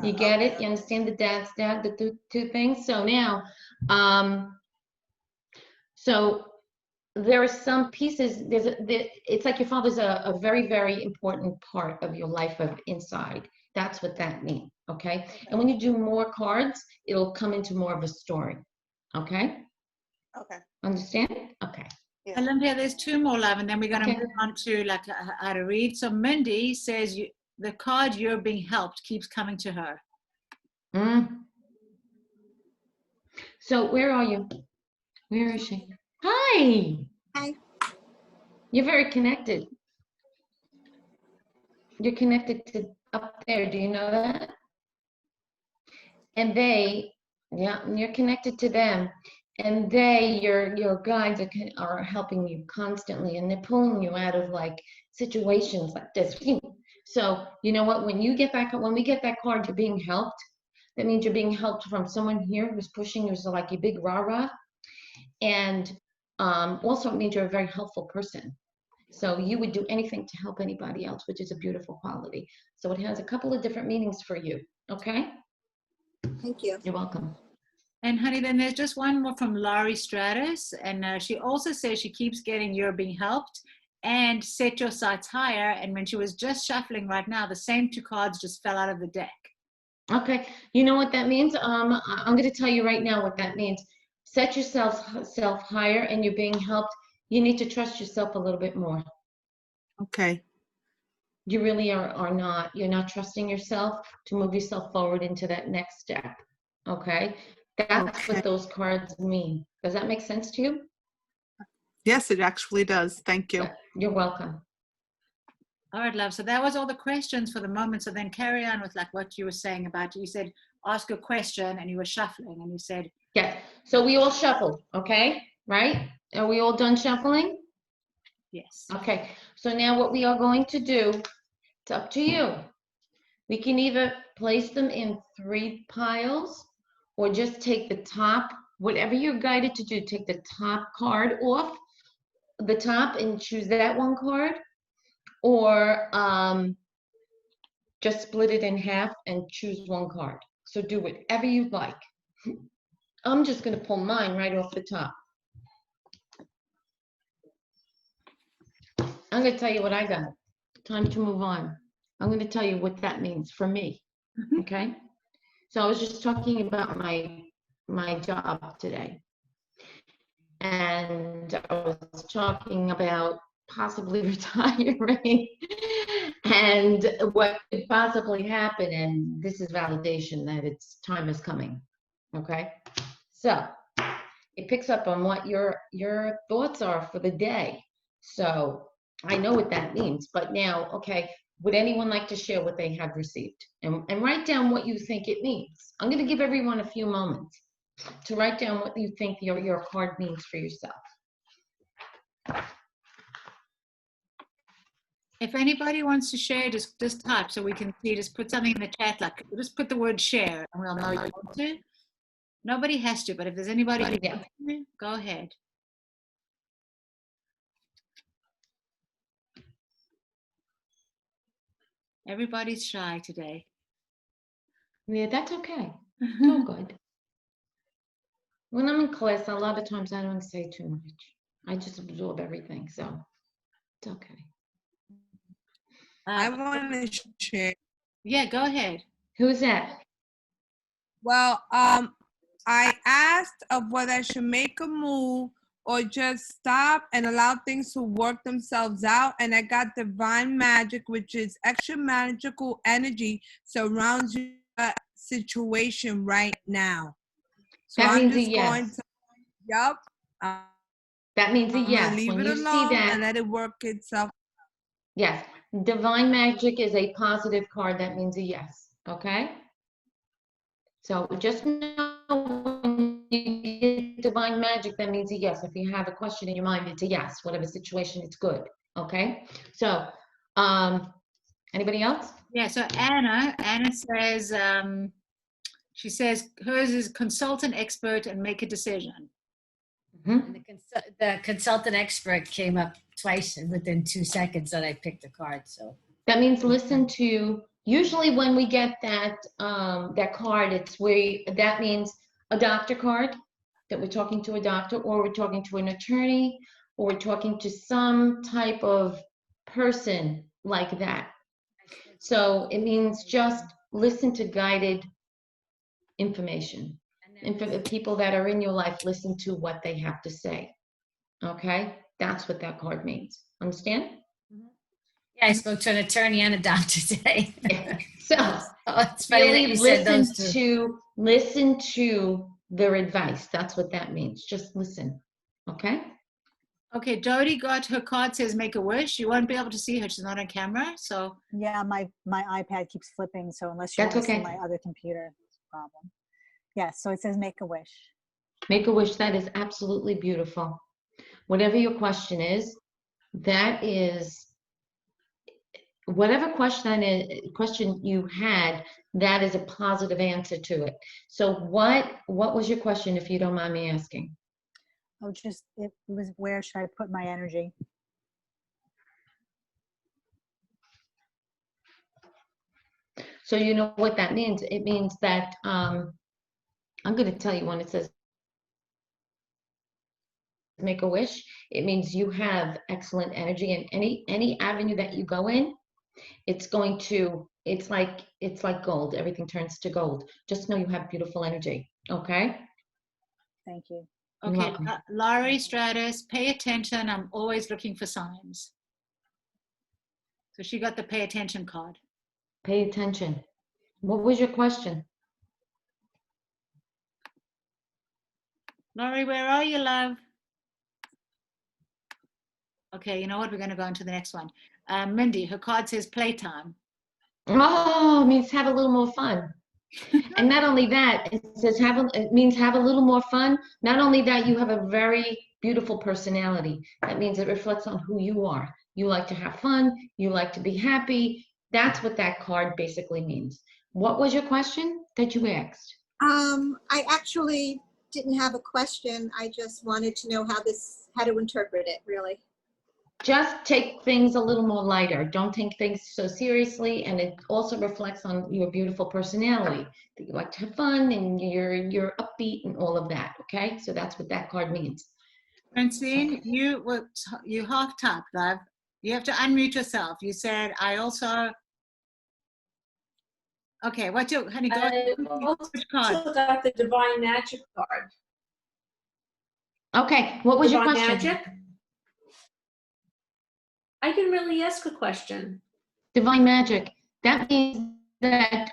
Speaker 2: You get it? You understand the dad's dad, the two things? So now, so there are some pieces, it's like your father's a very, very important part of your life of inside. That's what that means. okay? And when you do more cards, it'll come into more of a story, okay?
Speaker 5: Okay.
Speaker 2: Understand? Okay.
Speaker 5: Yeah.
Speaker 1: Olympia, there's 2 more, love, and then we're going to
Speaker 2: Okay.
Speaker 1: move on to like how to read. So Mindy says the card "You're Being Helped" keeps coming to her.
Speaker 2: So where are you? Where is she? Hi.
Speaker 3: Hi.
Speaker 2: You're very connected. You're connected to up there. Do you know that? And they, yeah, you're connected to them. And they, your guides are helping you constantly, and they're pulling you out of like situations like this. So you know what? When we get that card, you're being helped. That means you're being helped from someone here who's pushing, who's like a big rah-rah. And also it means you're a very helpful person. So you would do anything to help anybody else, which is a beautiful quality. So it has a couple of different meanings for you. Okay?
Speaker 3: Thank you.
Speaker 2: You're welcome.
Speaker 1: And honey, then there's just one more from Laurie Stratus, and she also says she keeps getting "You're Being Helped" and "Set Your Sights Higher." And when she was just shuffling right now, the same 2 cards just fell out of the deck.
Speaker 2: Okay, you know what that means? I'm going to tell you right now what that means. Set yourself higher, and you're being helped. You need to trust yourself a little bit more.
Speaker 3: Okay.
Speaker 2: You really are not. You're not trusting yourself to move yourself forward into that next step. Okay? That's
Speaker 3: Okay.
Speaker 2: what those cards mean. Does that make sense to you?
Speaker 3: Yes, it actually does. Thank you.
Speaker 2: You're welcome.
Speaker 1: All right, love. So that was all the questions for the moment. So then carry on with like what you were saying about, you said, ask a question, and you were shuffling, and you said.
Speaker 2: Yes. So we all shuffled, okay? Right? Are we all done shuffling?
Speaker 1: Yes.
Speaker 2: Okay. So now what we are going to do, it's up to you. We can either place them in 3 piles or just take the top, whatever you're guided to do, take the top card off the top and choose that 1 card, or just split it in half and choose 1 card. So do whatever you'd like. I'm just going to pull mine right off the top. I'm going to tell you what I got. Time to move on. I'm going to tell you what that means for me. Okay? So I was just talking about my job today. And I was talking about possibly retiring and what could possibly happen. And this is validation that its time is coming. Okay? So it picks up on what your thoughts are for the day. So I know what that means, but now, okay, would anyone like to share what they have received? And write down what you think it means. I'm going to give everyone a few moments to write down what you think your card means for yourself.
Speaker 1: If anybody wants to share, just type so we can see. Just put something in the chat, like just put the word "share," and we'll know you want to. Nobody has to, but if there's anybody who wants to, go ahead. Everybody's shy today.
Speaker 2: Yeah, that's okay. It's all good. When I'm in class, a lot of times I don't say too much. I just absorb everything, so it's okay.
Speaker 3: I want to share.
Speaker 1: Yeah, go ahead.
Speaker 2: Who's that?
Speaker 3: Well, I asked of whether I should make a move or just stop and allow things to work themselves out. And I got divine magic, which is extra magical energy surrounds you situation right now. So
Speaker 2: That
Speaker 3: I'm
Speaker 2: means a
Speaker 3: just
Speaker 2: yes.
Speaker 3: going to, yep.
Speaker 2: That means a
Speaker 3: I'm
Speaker 2: yes.
Speaker 3: gonna leave
Speaker 2: When
Speaker 3: it
Speaker 2: you see
Speaker 3: alone
Speaker 2: that,
Speaker 3: and let it work itself.
Speaker 2: yes. Divine magic is a positive card. That means a yes. Okay? So just know when you get divine magic, that means a yes. If you have a question in your mind, it's a yes. Whatever situation, it's good. Okay? So, anybody else?
Speaker 1: Yeah, so Anna says, she says hers is consultant, expert, and make a decision.
Speaker 2: Mm-hmm.
Speaker 6: And the consultant expert came up twice within 2 seconds that I picked the card. So
Speaker 2: That means listen to, usually when we get that that card, that means a doctor card, that we're talking to a doctor, or we're talking to an attorney, or we're talking to some type of person like that. So it means just listen to guided information. And for the people that are in your life, listen to what they have to say. Okay? That's what that card means. Understand?
Speaker 6: Yeah, I spoke to an attorney and a doctor today.
Speaker 2: Yeah. So
Speaker 6: It's funny that
Speaker 2: really
Speaker 6: you said those two.
Speaker 2: listen to their advice. That's what that means. Just listen. Okay?
Speaker 1: Okay, Jody got her card says make a wish. You won't be able to see her. She's not on camera. So
Speaker 7: Yeah, my iPad keeps flipping, so unless you
Speaker 2: That's
Speaker 7: want to see
Speaker 2: okay.
Speaker 7: my other computer, it's a problem. Yeah, so it says make a wish.
Speaker 2: Make a wish. That is absolutely beautiful. Whatever your question is, that is whatever question you had, that is a positive answer to it. So what was your question, if you don't mind me asking?
Speaker 7: Oh, just it was where should I put my energy?
Speaker 2: So you know what that means? It means that I'm going to tell you when it says make a wish, it means you have excellent energy, and any avenue that you go in, it's like gold. Everything turns to gold. Just know you have beautiful energy. Okay?
Speaker 7: Thank you.
Speaker 2: You're
Speaker 1: okay,
Speaker 2: welcome.
Speaker 1: Laurie Stratus, pay attention. I'm always looking for signs. So she got the pay attention card.
Speaker 2: Pay attention. What was your question?
Speaker 1: Laurie, where are you, love? Okay, you know what? We're going to go on to the next one. Mindy, her card says playtime.
Speaker 2: Oh, it means have a little more fun. And not only that, it says it means have a little more fun. Not only that, you have a very beautiful personality. That means it reflects on who you are. You like to have fun. You like to be happy. That's what that card basically means. What was your question that you asked?
Speaker 8: I actually didn't have a question. I just wanted to know how to interpret it, really.
Speaker 2: Just take things a little more lighter. Don't take things so seriously, and it also reflects on your beautiful personality, that you like to have fun and you're upbeat and all of that. Okay, so that's what that card means.
Speaker 1: Francine, you half tapped, love. You have to unmute yourself. You said, I also. Okay, what's your, honey, go which card?
Speaker 9: Also got the Divine Magic card.
Speaker 2: Okay, what was your
Speaker 9: Divine
Speaker 2: question?
Speaker 9: Magic? I can really ask a question.
Speaker 2: Divine Magic. That means that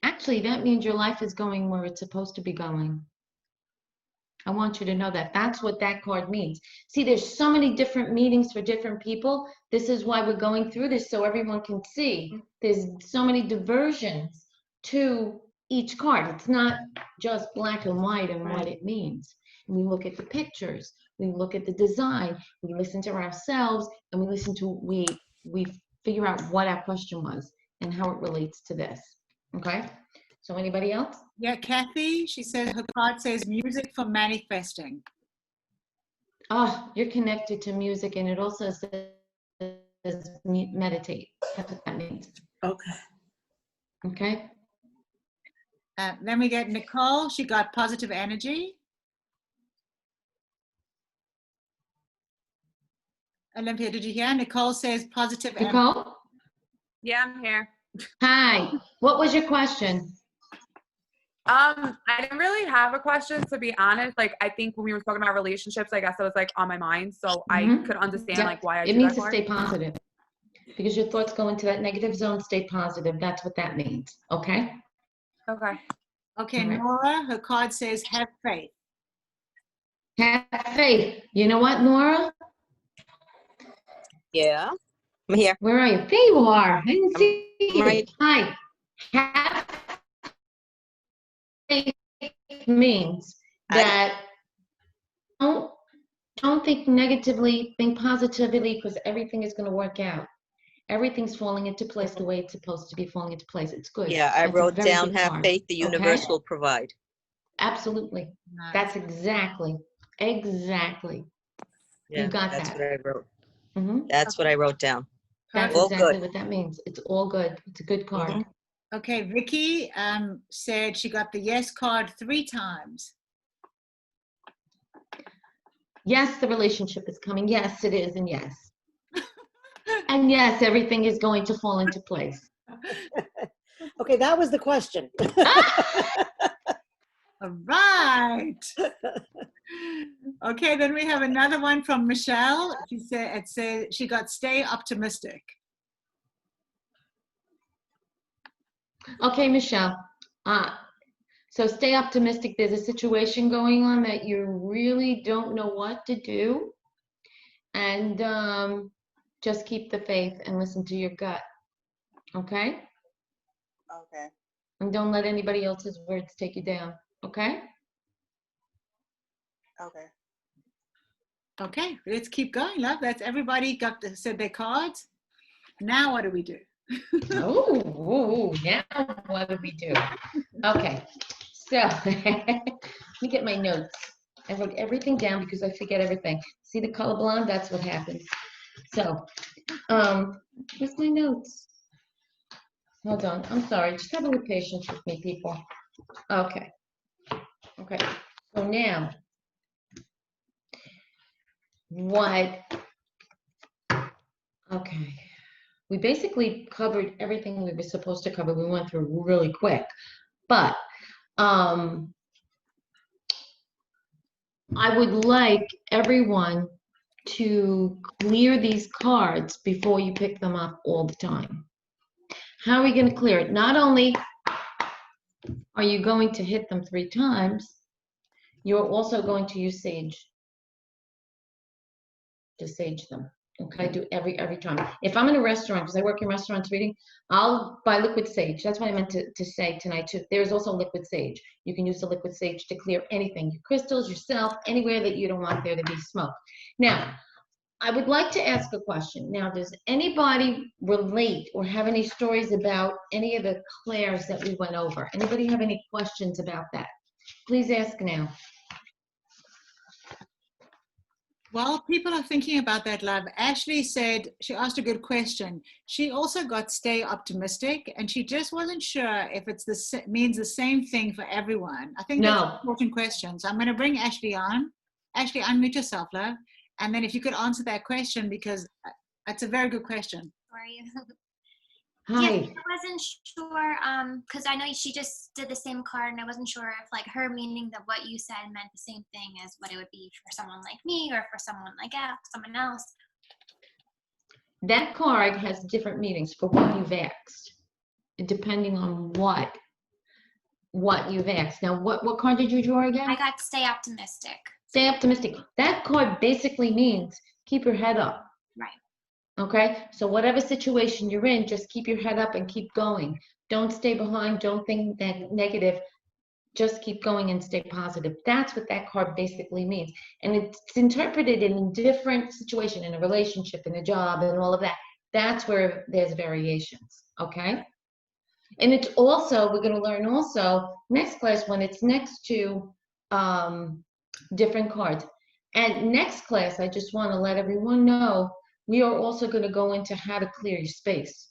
Speaker 2: actually that means your life is going where it's supposed to be going. I want you to know that. That's what that card means. See, there's so many different meanings for different people. This is why we're going through this, so everyone can see. There's so many diversions to each card. It's not just black and white and what it means. And we look at the pictures, we look at the design, we listen to ourselves, and we figure out what our question was and how it relates to this. Okay? So anybody else?
Speaker 1: Yeah, Kathy, she said her card says music for manifesting.
Speaker 2: Oh, you're connected to music, and it also says meditate. That's what that means.
Speaker 9: Okay.
Speaker 2: Okay?
Speaker 1: Then we get Nicole. She got positive energy. Olympia, did you hear? Nicole says positive energy.
Speaker 2: Nicole?
Speaker 4: Yeah, I'm here.
Speaker 2: Hi. What was your question?
Speaker 4: I didn't really have a question, to be honest. Like, I think when we were talking about relationships, I guess it was like on my mind, so I could understand like why I
Speaker 2: It
Speaker 4: do
Speaker 2: means
Speaker 4: that
Speaker 2: to stay positive. Because your thoughts go into that negative zone, stay positive. That's what that means. Okay?
Speaker 4: Okay.
Speaker 1: Okay,
Speaker 2: All right.
Speaker 1: Nora, her card says have faith.
Speaker 2: Have faith. You know what, Nora?
Speaker 10: Yeah, I'm here.
Speaker 2: Where are you? There you are. I didn't see you.
Speaker 10: right.
Speaker 2: Hi. Have faith means that don't think negatively, think positively, because everything is going to work out. Everything's falling into place the way it's supposed to be falling into place. It's good.
Speaker 10: Yeah, I
Speaker 2: That's a
Speaker 10: wrote
Speaker 2: very
Speaker 10: down
Speaker 2: good
Speaker 10: have
Speaker 2: card.
Speaker 10: faith, the universe
Speaker 2: Okay?
Speaker 10: will provide.
Speaker 2: Absolutely.
Speaker 1: Nice.
Speaker 2: That's exactly.
Speaker 10: Yeah,
Speaker 2: You got
Speaker 10: that's
Speaker 2: that.
Speaker 10: what I wrote.
Speaker 2: Mm-hmm.
Speaker 10: That's what I wrote down.
Speaker 2: That's
Speaker 10: All
Speaker 2: exactly
Speaker 10: good.
Speaker 2: what that means. It's all good. It's a good card.
Speaker 10: Mhm.
Speaker 1: Okay, Vicky said she got the yes card 3 times.
Speaker 2: Yes, the relationship is coming. Yes, it is. And yes. And yes, everything is going to fall into place.
Speaker 11: Okay, that was the question.
Speaker 1: All right. Okay, then we have another one from Michelle. She said, it says she got stay optimistic.
Speaker 2: Okay, Michelle. So stay optimistic. There's a situation going on that you really don't know what to do. And just keep the faith and listen to your gut. Okay?
Speaker 5: Okay.
Speaker 2: And don't let anybody else's words take you down. Okay?
Speaker 5: Okay.
Speaker 1: Okay, let's keep going, love. That's everybody said their cards. Now what do we do?
Speaker 2: Oh, now what do we do? Okay, so let me get my notes. I wrote everything down because I forget everything. See the color blonde? That's what happens. So, where's my notes? Hold on. I'm sorry. Just have a little patience with me, people. Okay. Okay. So now, okay. We basically covered everything we were supposed to cover. We went through really quick. But I would like everyone to clear these cards before you pick them up all the time. How are we going to clear it? Not only are you going to hit them 3 times, you're also going to use sage to sage them. Okay, do every time. If I'm in a restaurant, because I work in restaurants reading, I'll buy liquid sage. That's what I meant to say tonight too. There's also liquid sage. You can use the liquid sage to clear anything, your crystals, yourself, anywhere that you don't want there to be smoke. Now, I would like to ask a question. Now, does anybody relate or have any stories about any of the clairs that we went over? Anybody have any questions about that? Please ask now.
Speaker 1: Well, people are thinking about that, love. Ashley said, she asked a good question. She also got stay optimistic, and she just wasn't sure if it's means the same thing for everyone. I think that's an important question. So I'm going to bring Ashley on. Ashley, unmute yourself, love. And then if you could answer that question, because that's a very good question.
Speaker 12: How are you?
Speaker 2: Hi.
Speaker 12: Yeah, I wasn't sure, because I know she just did the same card, and I wasn't sure if like her meaning that what you said meant the same thing as what it would be for someone like me or for someone like someone else.
Speaker 2: That card has different meanings for what you've asked, depending on what you've asked. Now, what card did you draw again?
Speaker 12: I got stay optimistic.
Speaker 2: Stay optimistic. That card basically means keep your head up.
Speaker 12: Right.
Speaker 2: Okay, so whatever situation you're in, just keep your head up and keep going. Don't stay behind. Don't think negative. Just keep going and stay positive. That's what that card basically means. And it's interpreted in a different situation, in a relationship, in a job, and all of that. That's where there's variations, okay? And it's also, we're going to learn also next class when it's next to different cards. And next class, I just want to let everyone know, we are also going to go into how to clear your space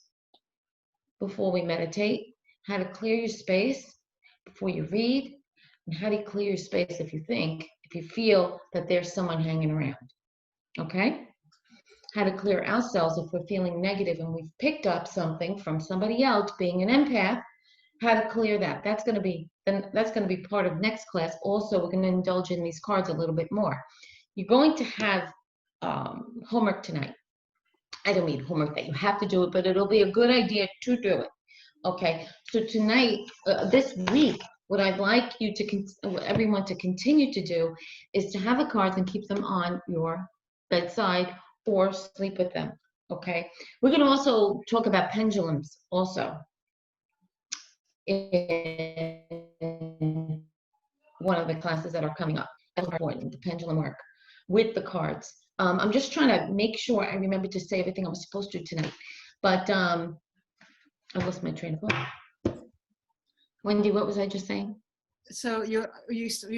Speaker 2: before we meditate, how to clear your space before you read, and how do you clear your space if you feel that there's someone hanging around, okay? How to clear ourselves if we're feeling negative and we've picked up something from somebody else, being an empath, how to clear that. That's going to be part of next class. Also, we're going to indulge in these cards a little bit more. You're going to have homework tonight. I don't mean homework that you have to do it, but it'll be a good idea to do it. Okay, so tonight, this week, what I'd like you everyone to continue to do is to have the cards and keep them on your bedside or sleep with them. Okay, we're going to also talk about pendulums also in one of the classes that are coming up. That's important, the pendulum work with the cards. I'm just trying to make sure I remember to say everything I was supposed to tonight. But I lost my train of thought. Wendy, what was I just saying?
Speaker 1: So you're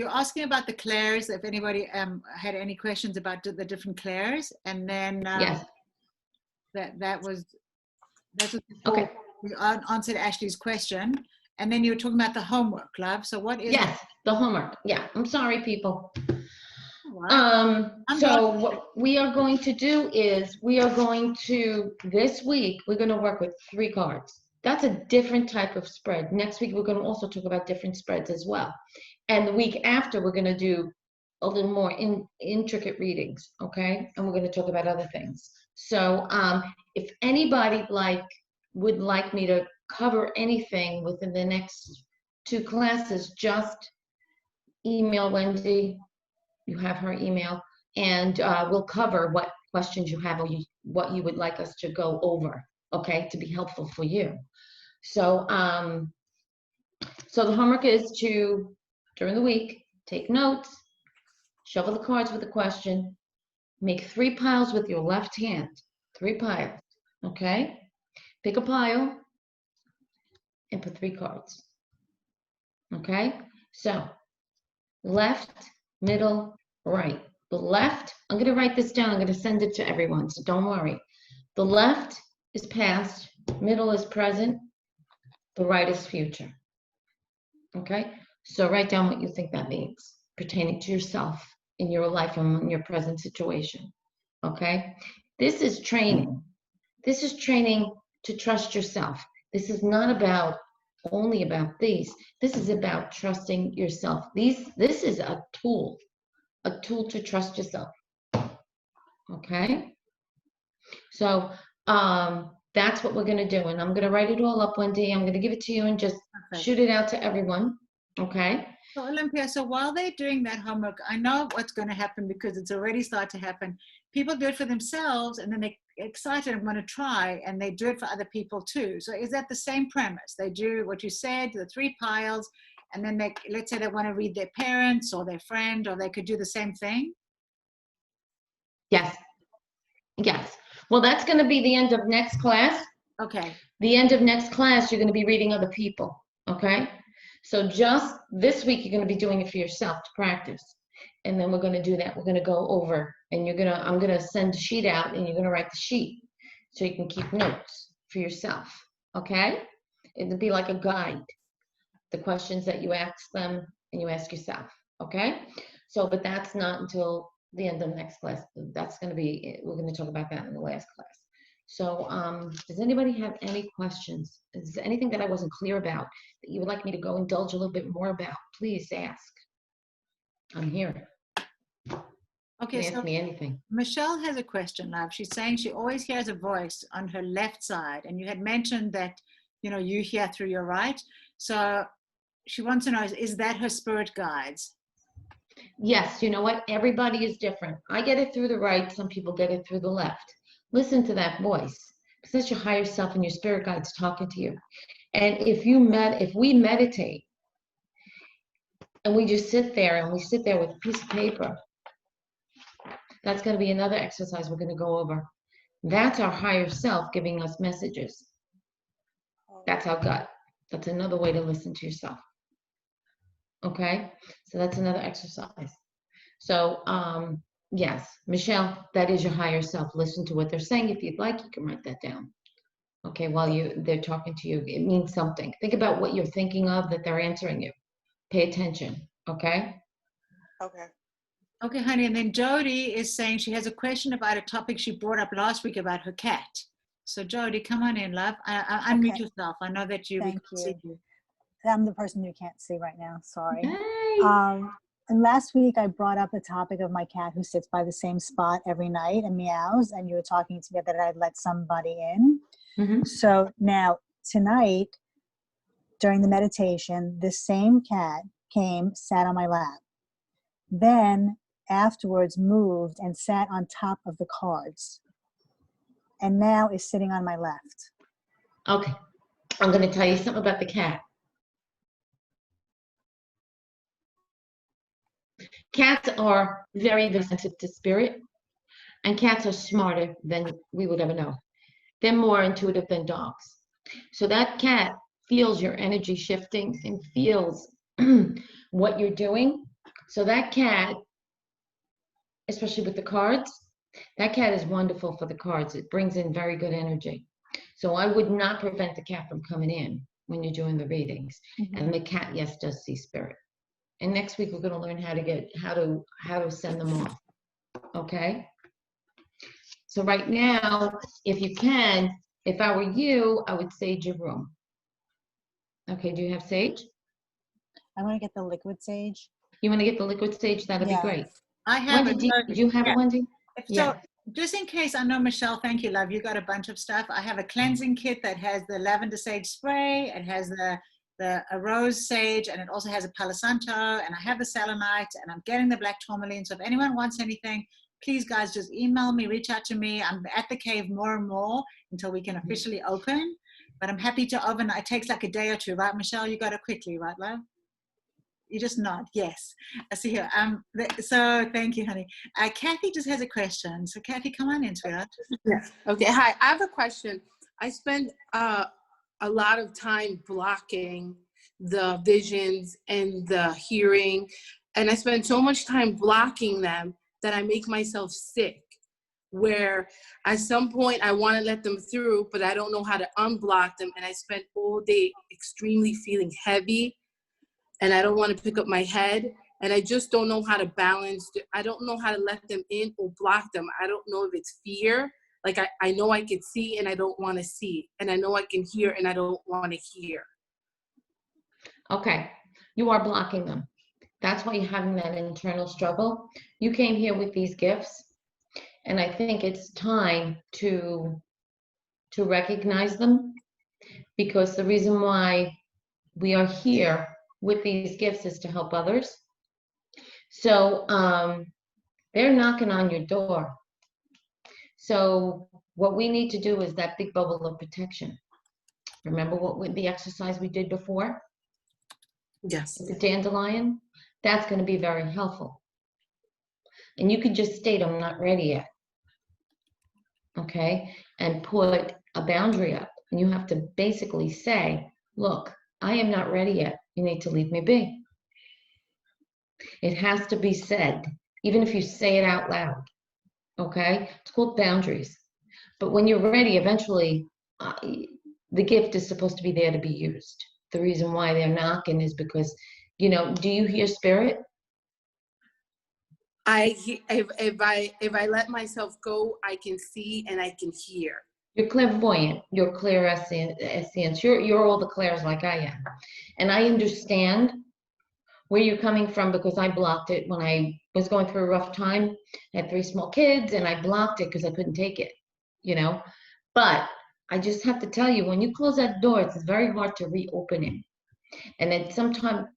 Speaker 1: asking about the clairs, if anybody had any questions about the different clairs, and then
Speaker 2: yes.
Speaker 1: That was
Speaker 2: okay.
Speaker 1: We answered Ashley's question, and then you were talking about the homework, love. So what is
Speaker 2: the homework? Yeah, I'm sorry, people. So what we are going to do is this week, we're going to work with 3 cards. That's a different type of spread. Next week, we're going to also talk about different spreads as well. And the week after, we're going to do a little more intricate readings, okay? And we're going to talk about other things. So if anybody would like me to cover anything within the next 2 classes, just email Wendy. You have her email, and we'll cover what questions you have or what you would like us to go over, okay, to be helpful for you. So, so the homework is to, during the week, take notes, shuffle the cards with a question, make 3 piles with your left hand, 3 piles, okay? Pick a pile and put 3 cards, okay? So, left, middle, right. The left, I'm going to write this down. I'm going to send it to everyone, so don't worry. The left is past, middle is present, the right is future. Okay? So write down what you think that means pertaining to yourself in your life and in your present situation. Okay? This is training. This is training to trust yourself. This is not about only about these. This is about trusting yourself. This is a tool to trust yourself. Okay? So that's what we're going to do. And I'm going to write it all up, Wendy. I'm going to give it to you and just shoot it out to everyone. Okay?
Speaker 1: So Olimpia, so while they're doing that homework, I know what's going to happen because it's already started to happen. People do it for themselves and then they get excited and want to try, and they do it for other people too. So is that the same premise? They do what you said, the 3 piles, and then they, let's say they want to read their parents or their friend, or they could do the same thing?
Speaker 2: Yes. Yes. Well, that's going to be the end of next class.
Speaker 1: Okay.
Speaker 2: The end of next class, you're going to be reading other people. Okay? So just this week, you're going to be doing it for yourself to practice. And then we're going to do that. We're going to go over, and I'm going to send a sheet out, and you're going to write the sheet so you can keep notes for yourself. Okay? It'll be like a guide. The questions that you ask them and you ask yourself. Okay? So, but that's not until the end of next class. That's going to be, we're going to talk about that in the last class. So does anybody have any questions? Is there anything that I wasn't clear about that you would like me to go indulge a little bit more about? Please ask. I'm here.
Speaker 1: Okay,
Speaker 2: so ask me anything.
Speaker 1: Michelle has a question, love. She's saying she always hears a voice on her left side, and you had mentioned that, you know, you hear through your right. So she wants to know, is that her spirit guides?
Speaker 2: Yes, you know what? Everybody is different. I get it through the right. Some people get it through the left. Listen to that voice, because that's your higher self and your spirit guides talking to you. And if we meditate and we just sit there and we sit there with a piece of paper, that's going to be another exercise we're going to go over. That's our higher self giving us messages. That's our gut. That's another way to listen to yourself. Okay, so that's another exercise. So yes, Michelle, that is your higher self. Listen to what they're saying. If you'd like, you can write that down. Okay, while they're talking to you, it means something. Think about what you're thinking of that they're answering you. Pay attention. Okay.
Speaker 5: Okay.
Speaker 1: Okay, honey. And then Jody is saying she has a question about a topic she brought up last week about her cat. So Jody, come on in, love. Unmute yourself. I know that
Speaker 7: Thank
Speaker 1: we see you.
Speaker 7: I'm the person who can't see right now. Sorry.
Speaker 2: Hey.
Speaker 7: And last week I brought up the topic of my cat who sits by the same spot every night and meows, and you were talking to me that I'd let somebody in.
Speaker 2: Mm-hmm.
Speaker 7: So now tonight during the meditation, this same cat came, sat on my lap. Then afterwards moved and sat on top of the cards. And now is sitting on my left.
Speaker 2: Okay. I'm going to tell you something about the cat. Cats are very, very sensitive to spirit, and cats are smarter than we would ever know. They're more intuitive than dogs. So that cat feels your energy shifting and feels what you're doing. So that cat, especially with the cards, that cat is wonderful for the cards. It brings in very good energy. So I would not prevent the cat from coming in when you're doing the readings. Mm-hmm. And the cat, yes, does see spirit. And next week we're going to learn how to send them off. Okay? So right now, if you can, if I were you, I would sage your room. Okay, do you have sage?
Speaker 7: I want to get the liquid sage.
Speaker 2: You want to get the liquid sage? That'd be
Speaker 7: Yeah.
Speaker 2: great.
Speaker 1: I have
Speaker 2: Wendy,
Speaker 1: it.
Speaker 2: do you have it, Wendy?
Speaker 1: So just in case, I know, Michelle, thank you, love. You got a bunch of stuff. I have a cleansing kit that has the lavender sage spray. It has a rose sage, and it also has a palo santo, and I have the selenite, and I'm getting the black tourmaline. So if anyone wants anything, please, guys, just email me, reach out to me. I'm at the cave more and more until we can officially open. But I'm happy to overnight. It takes like a day or two, right, Michelle? You got it quickly, right, love? You just nod, yes. I see here. So thank you, honey. Kathy just has a question. So Kathy, come on in, sweetheart.
Speaker 13: Yes. Okay. Hi. I have a question. I spend a lot of time blocking the visions and the hearing, and I spend so much time blocking them that I make myself sick. Where at some point I want to let them through, but I don't know how to unblock them, and I spend all day extremely feeling heavy. And I don't want to pick up my head, and I just don't know how to balance. I don't know how to let them in or block them. I don't know if it's fear. Like I know I can see and I don't want to see. And I know I can hear and I don't want to hear.
Speaker 2: Okay, you are blocking them. That's why you're having that internal struggle. You came here with these gifts, and I think it's time to recognize them, because the reason why we are here with these gifts is to help others. So they're knocking on your door. So what we need to do is that big bubble of protection. Remember the exercise we did before?
Speaker 13: Yes.
Speaker 2: The dandelion? That's going to be very helpful. And you can just state, I'm not ready yet. Okay? And put a boundary up. And you have to basically say, look, I am not ready yet. You need to leave me be. It has to be said, even if you say it out loud. Okay? It's called boundaries. But when you're ready, eventually, the gift is supposed to be there to be used. The reason why they're knocking is because, do you hear spirit?
Speaker 13: If I let myself go, I can see and I can hear.
Speaker 2: You're clairvoyant. You're clairsentience. You're all the clairs like I am. And I understand where you're coming from, because I blocked it when I was going through a rough time. I had 3 small kids, and I blocked it because I couldn't take it, But I just have to tell you, when you close that door, it's very hard to reopen it. And at some time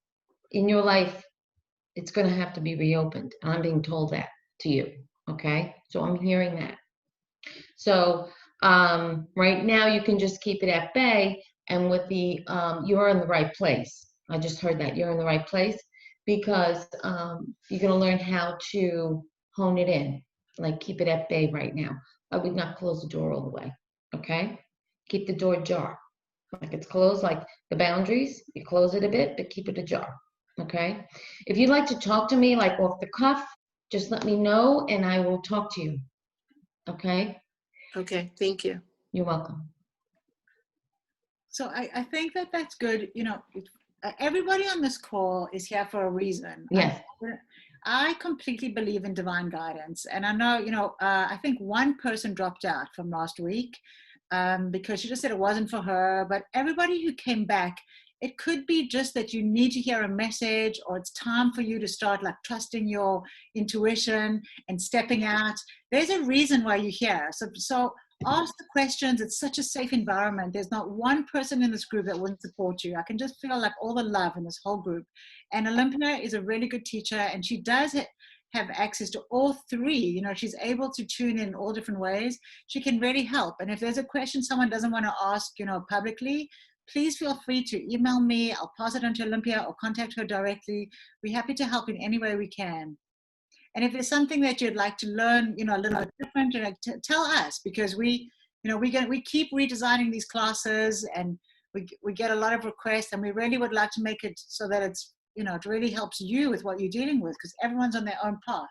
Speaker 2: in your life, it's going to have to be reopened. I'm being told that to you, okay? So I'm hearing that. So right now you can just keep it at bay, and with the, you're in the right place. I just heard that you're in the right place, because you're going to learn how to hone it in, like keep it at bay right now. I would not close the door all the way, okay? Keep the door ajar. Like it's closed, like the boundaries, you close it a bit, but keep it ajar, okay? If you'd like to talk to me like off the cuff, just let me know and I will talk to you, okay?
Speaker 13: Okay, thank you.
Speaker 2: You're welcome.
Speaker 1: So I think that's good. Everybody on this call is here for a reason.
Speaker 2: Yes.
Speaker 1: I completely believe in divine guidance. And I know, I think one person dropped out from last week because she just said it wasn't for her. But everybody who came back, it could be just that you need to hear a message, or it's time for you to start like trusting your intuition and stepping out. There's a reason why you're here. So ask the questions. It's such a safe environment. There's not one person in this group that wouldn't support you. I can just feel like all the love in this whole group. And Olimpia is a really good teacher, and she does have access to all 3. She's able to tune in all different ways. She can really help. And if there's a question someone doesn't want to ask, publicly, please feel free to email me. I'll pass it on to Olimpia or contact her directly. We're happy to help in any way we can. And if there's something that you'd like to learn, a little bit different, tell us, because we keep redesigning these classes, and we get a lot of requests, and we really would like to make it so that it's, it really helps you with what you're dealing with, because everyone's on their own path.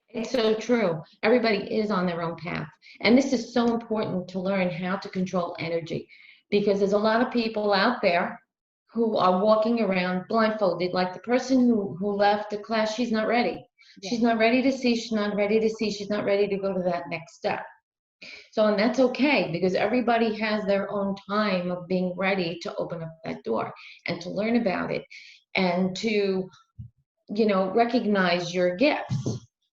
Speaker 2: It's so true. Everybody is on their own path. And this is so important to learn how to control energy, because there's a lot of people out there who are walking around blindfolded, like the person who left the class, she's not ready. She's not ready to see, she's not ready to see, she's not ready to go to that next step. So, and that's okay, because everybody has their own time of being ready to open up that door and to learn about it and to, you know, recognize your gifts.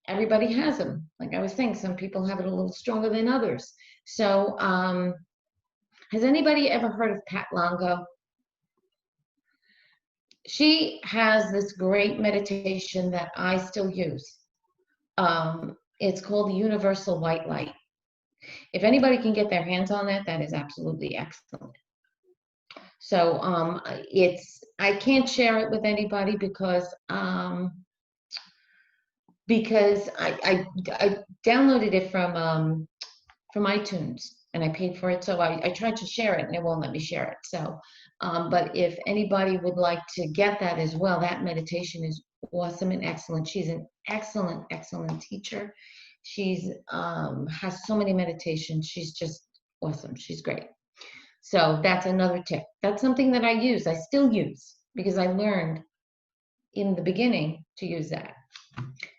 Speaker 2: Everybody has them. Like I was saying, some people have it a little stronger than others. So, has anybody ever heard of Pat Longo? She has this great meditation that I still use. It's called the Universal White Light. If anybody can get their hands on that, that is absolutely excellent. So I can't share it with anybody because I downloaded it from iTunes and I paid for it. So I tried to share it and it won't let me share it. So, but if anybody would like to get that as well, that meditation is awesome and excellent. She's an excellent, excellent teacher. She's has so many meditations. She's just awesome. She's great. So that's another tip. That's something that I use. I still use because I learned in the beginning to use that.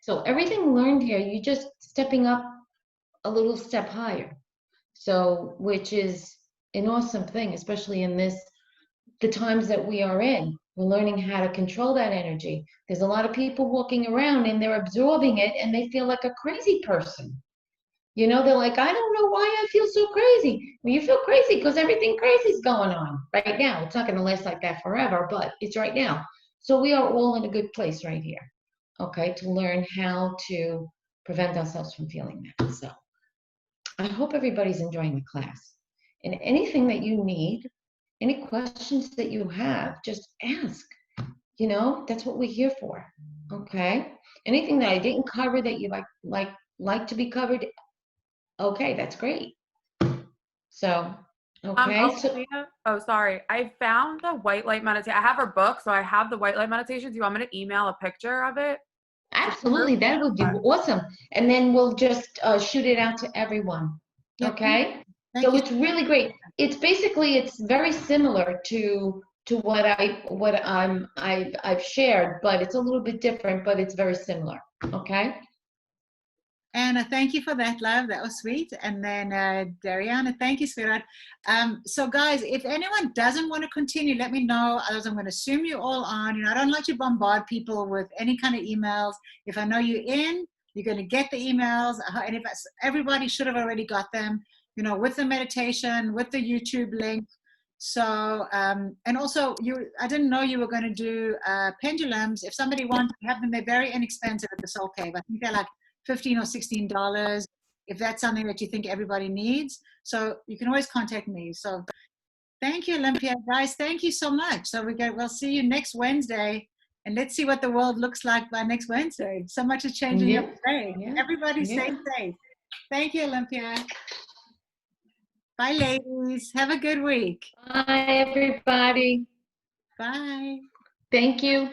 Speaker 2: So everything learned here, you're just stepping up a little step higher. So, which is an awesome thing, especially in the times that we are in. We're learning how to control that energy. There's a lot of people walking around and they're absorbing it and they feel like a crazy person. You know, they're like, I don't know why I feel so crazy. Well, you feel crazy because everything crazy is going on right now. It's not going to last like that forever, but it's right now. So we are all in a good place right here, okay, to learn how to prevent ourselves from feeling that. So I hope everybody's enjoying the class. And anything that you need, any questions that you have, just ask. You know, that's what we're here for, okay? Anything that I didn't cover that you like to be covered, okay, that's great. So, okay.
Speaker 4: Olivia, oh, sorry. I found the white light meditation. I have her book, so I have the white light meditation. Do you want me to email a picture of it?
Speaker 2: Absolutely, that would be awesome. And then we'll just shoot it out to everyone. Okay? So it's really great. It's basically, it's very similar to what I've shared, but it's a little bit different, but it's very similar. Okay?
Speaker 1: And thank you for that, love. That was sweet. And then Dariana, thank you, sweetheart. So guys, if anyone doesn't want to continue, let me know. Otherwise, I'm going to assume you all on. You know, I don't like to bombard people with any kind of emails. If I know you're in, you're going to get the emails. And if everybody should have already got them, you know, with the meditation, with the YouTube link. So, and also, I didn't know you were going to do pendulums. If somebody wants to have them, they're very inexpensive at the Soul Cave. I think they're like $15 or $16 if that's something that you think everybody needs. So you can always contact me. So thank you, Olympia. Guys, thank you so much. So we'll see you next Wednesday, and let's see what the world looks like by next Wednesday. So much is changing every day. Everybody stay safe. Thank you, Olympia. Bye, ladies. Have a good week.
Speaker 2: Bye, everybody.
Speaker 1: Bye.
Speaker 2: Thank you.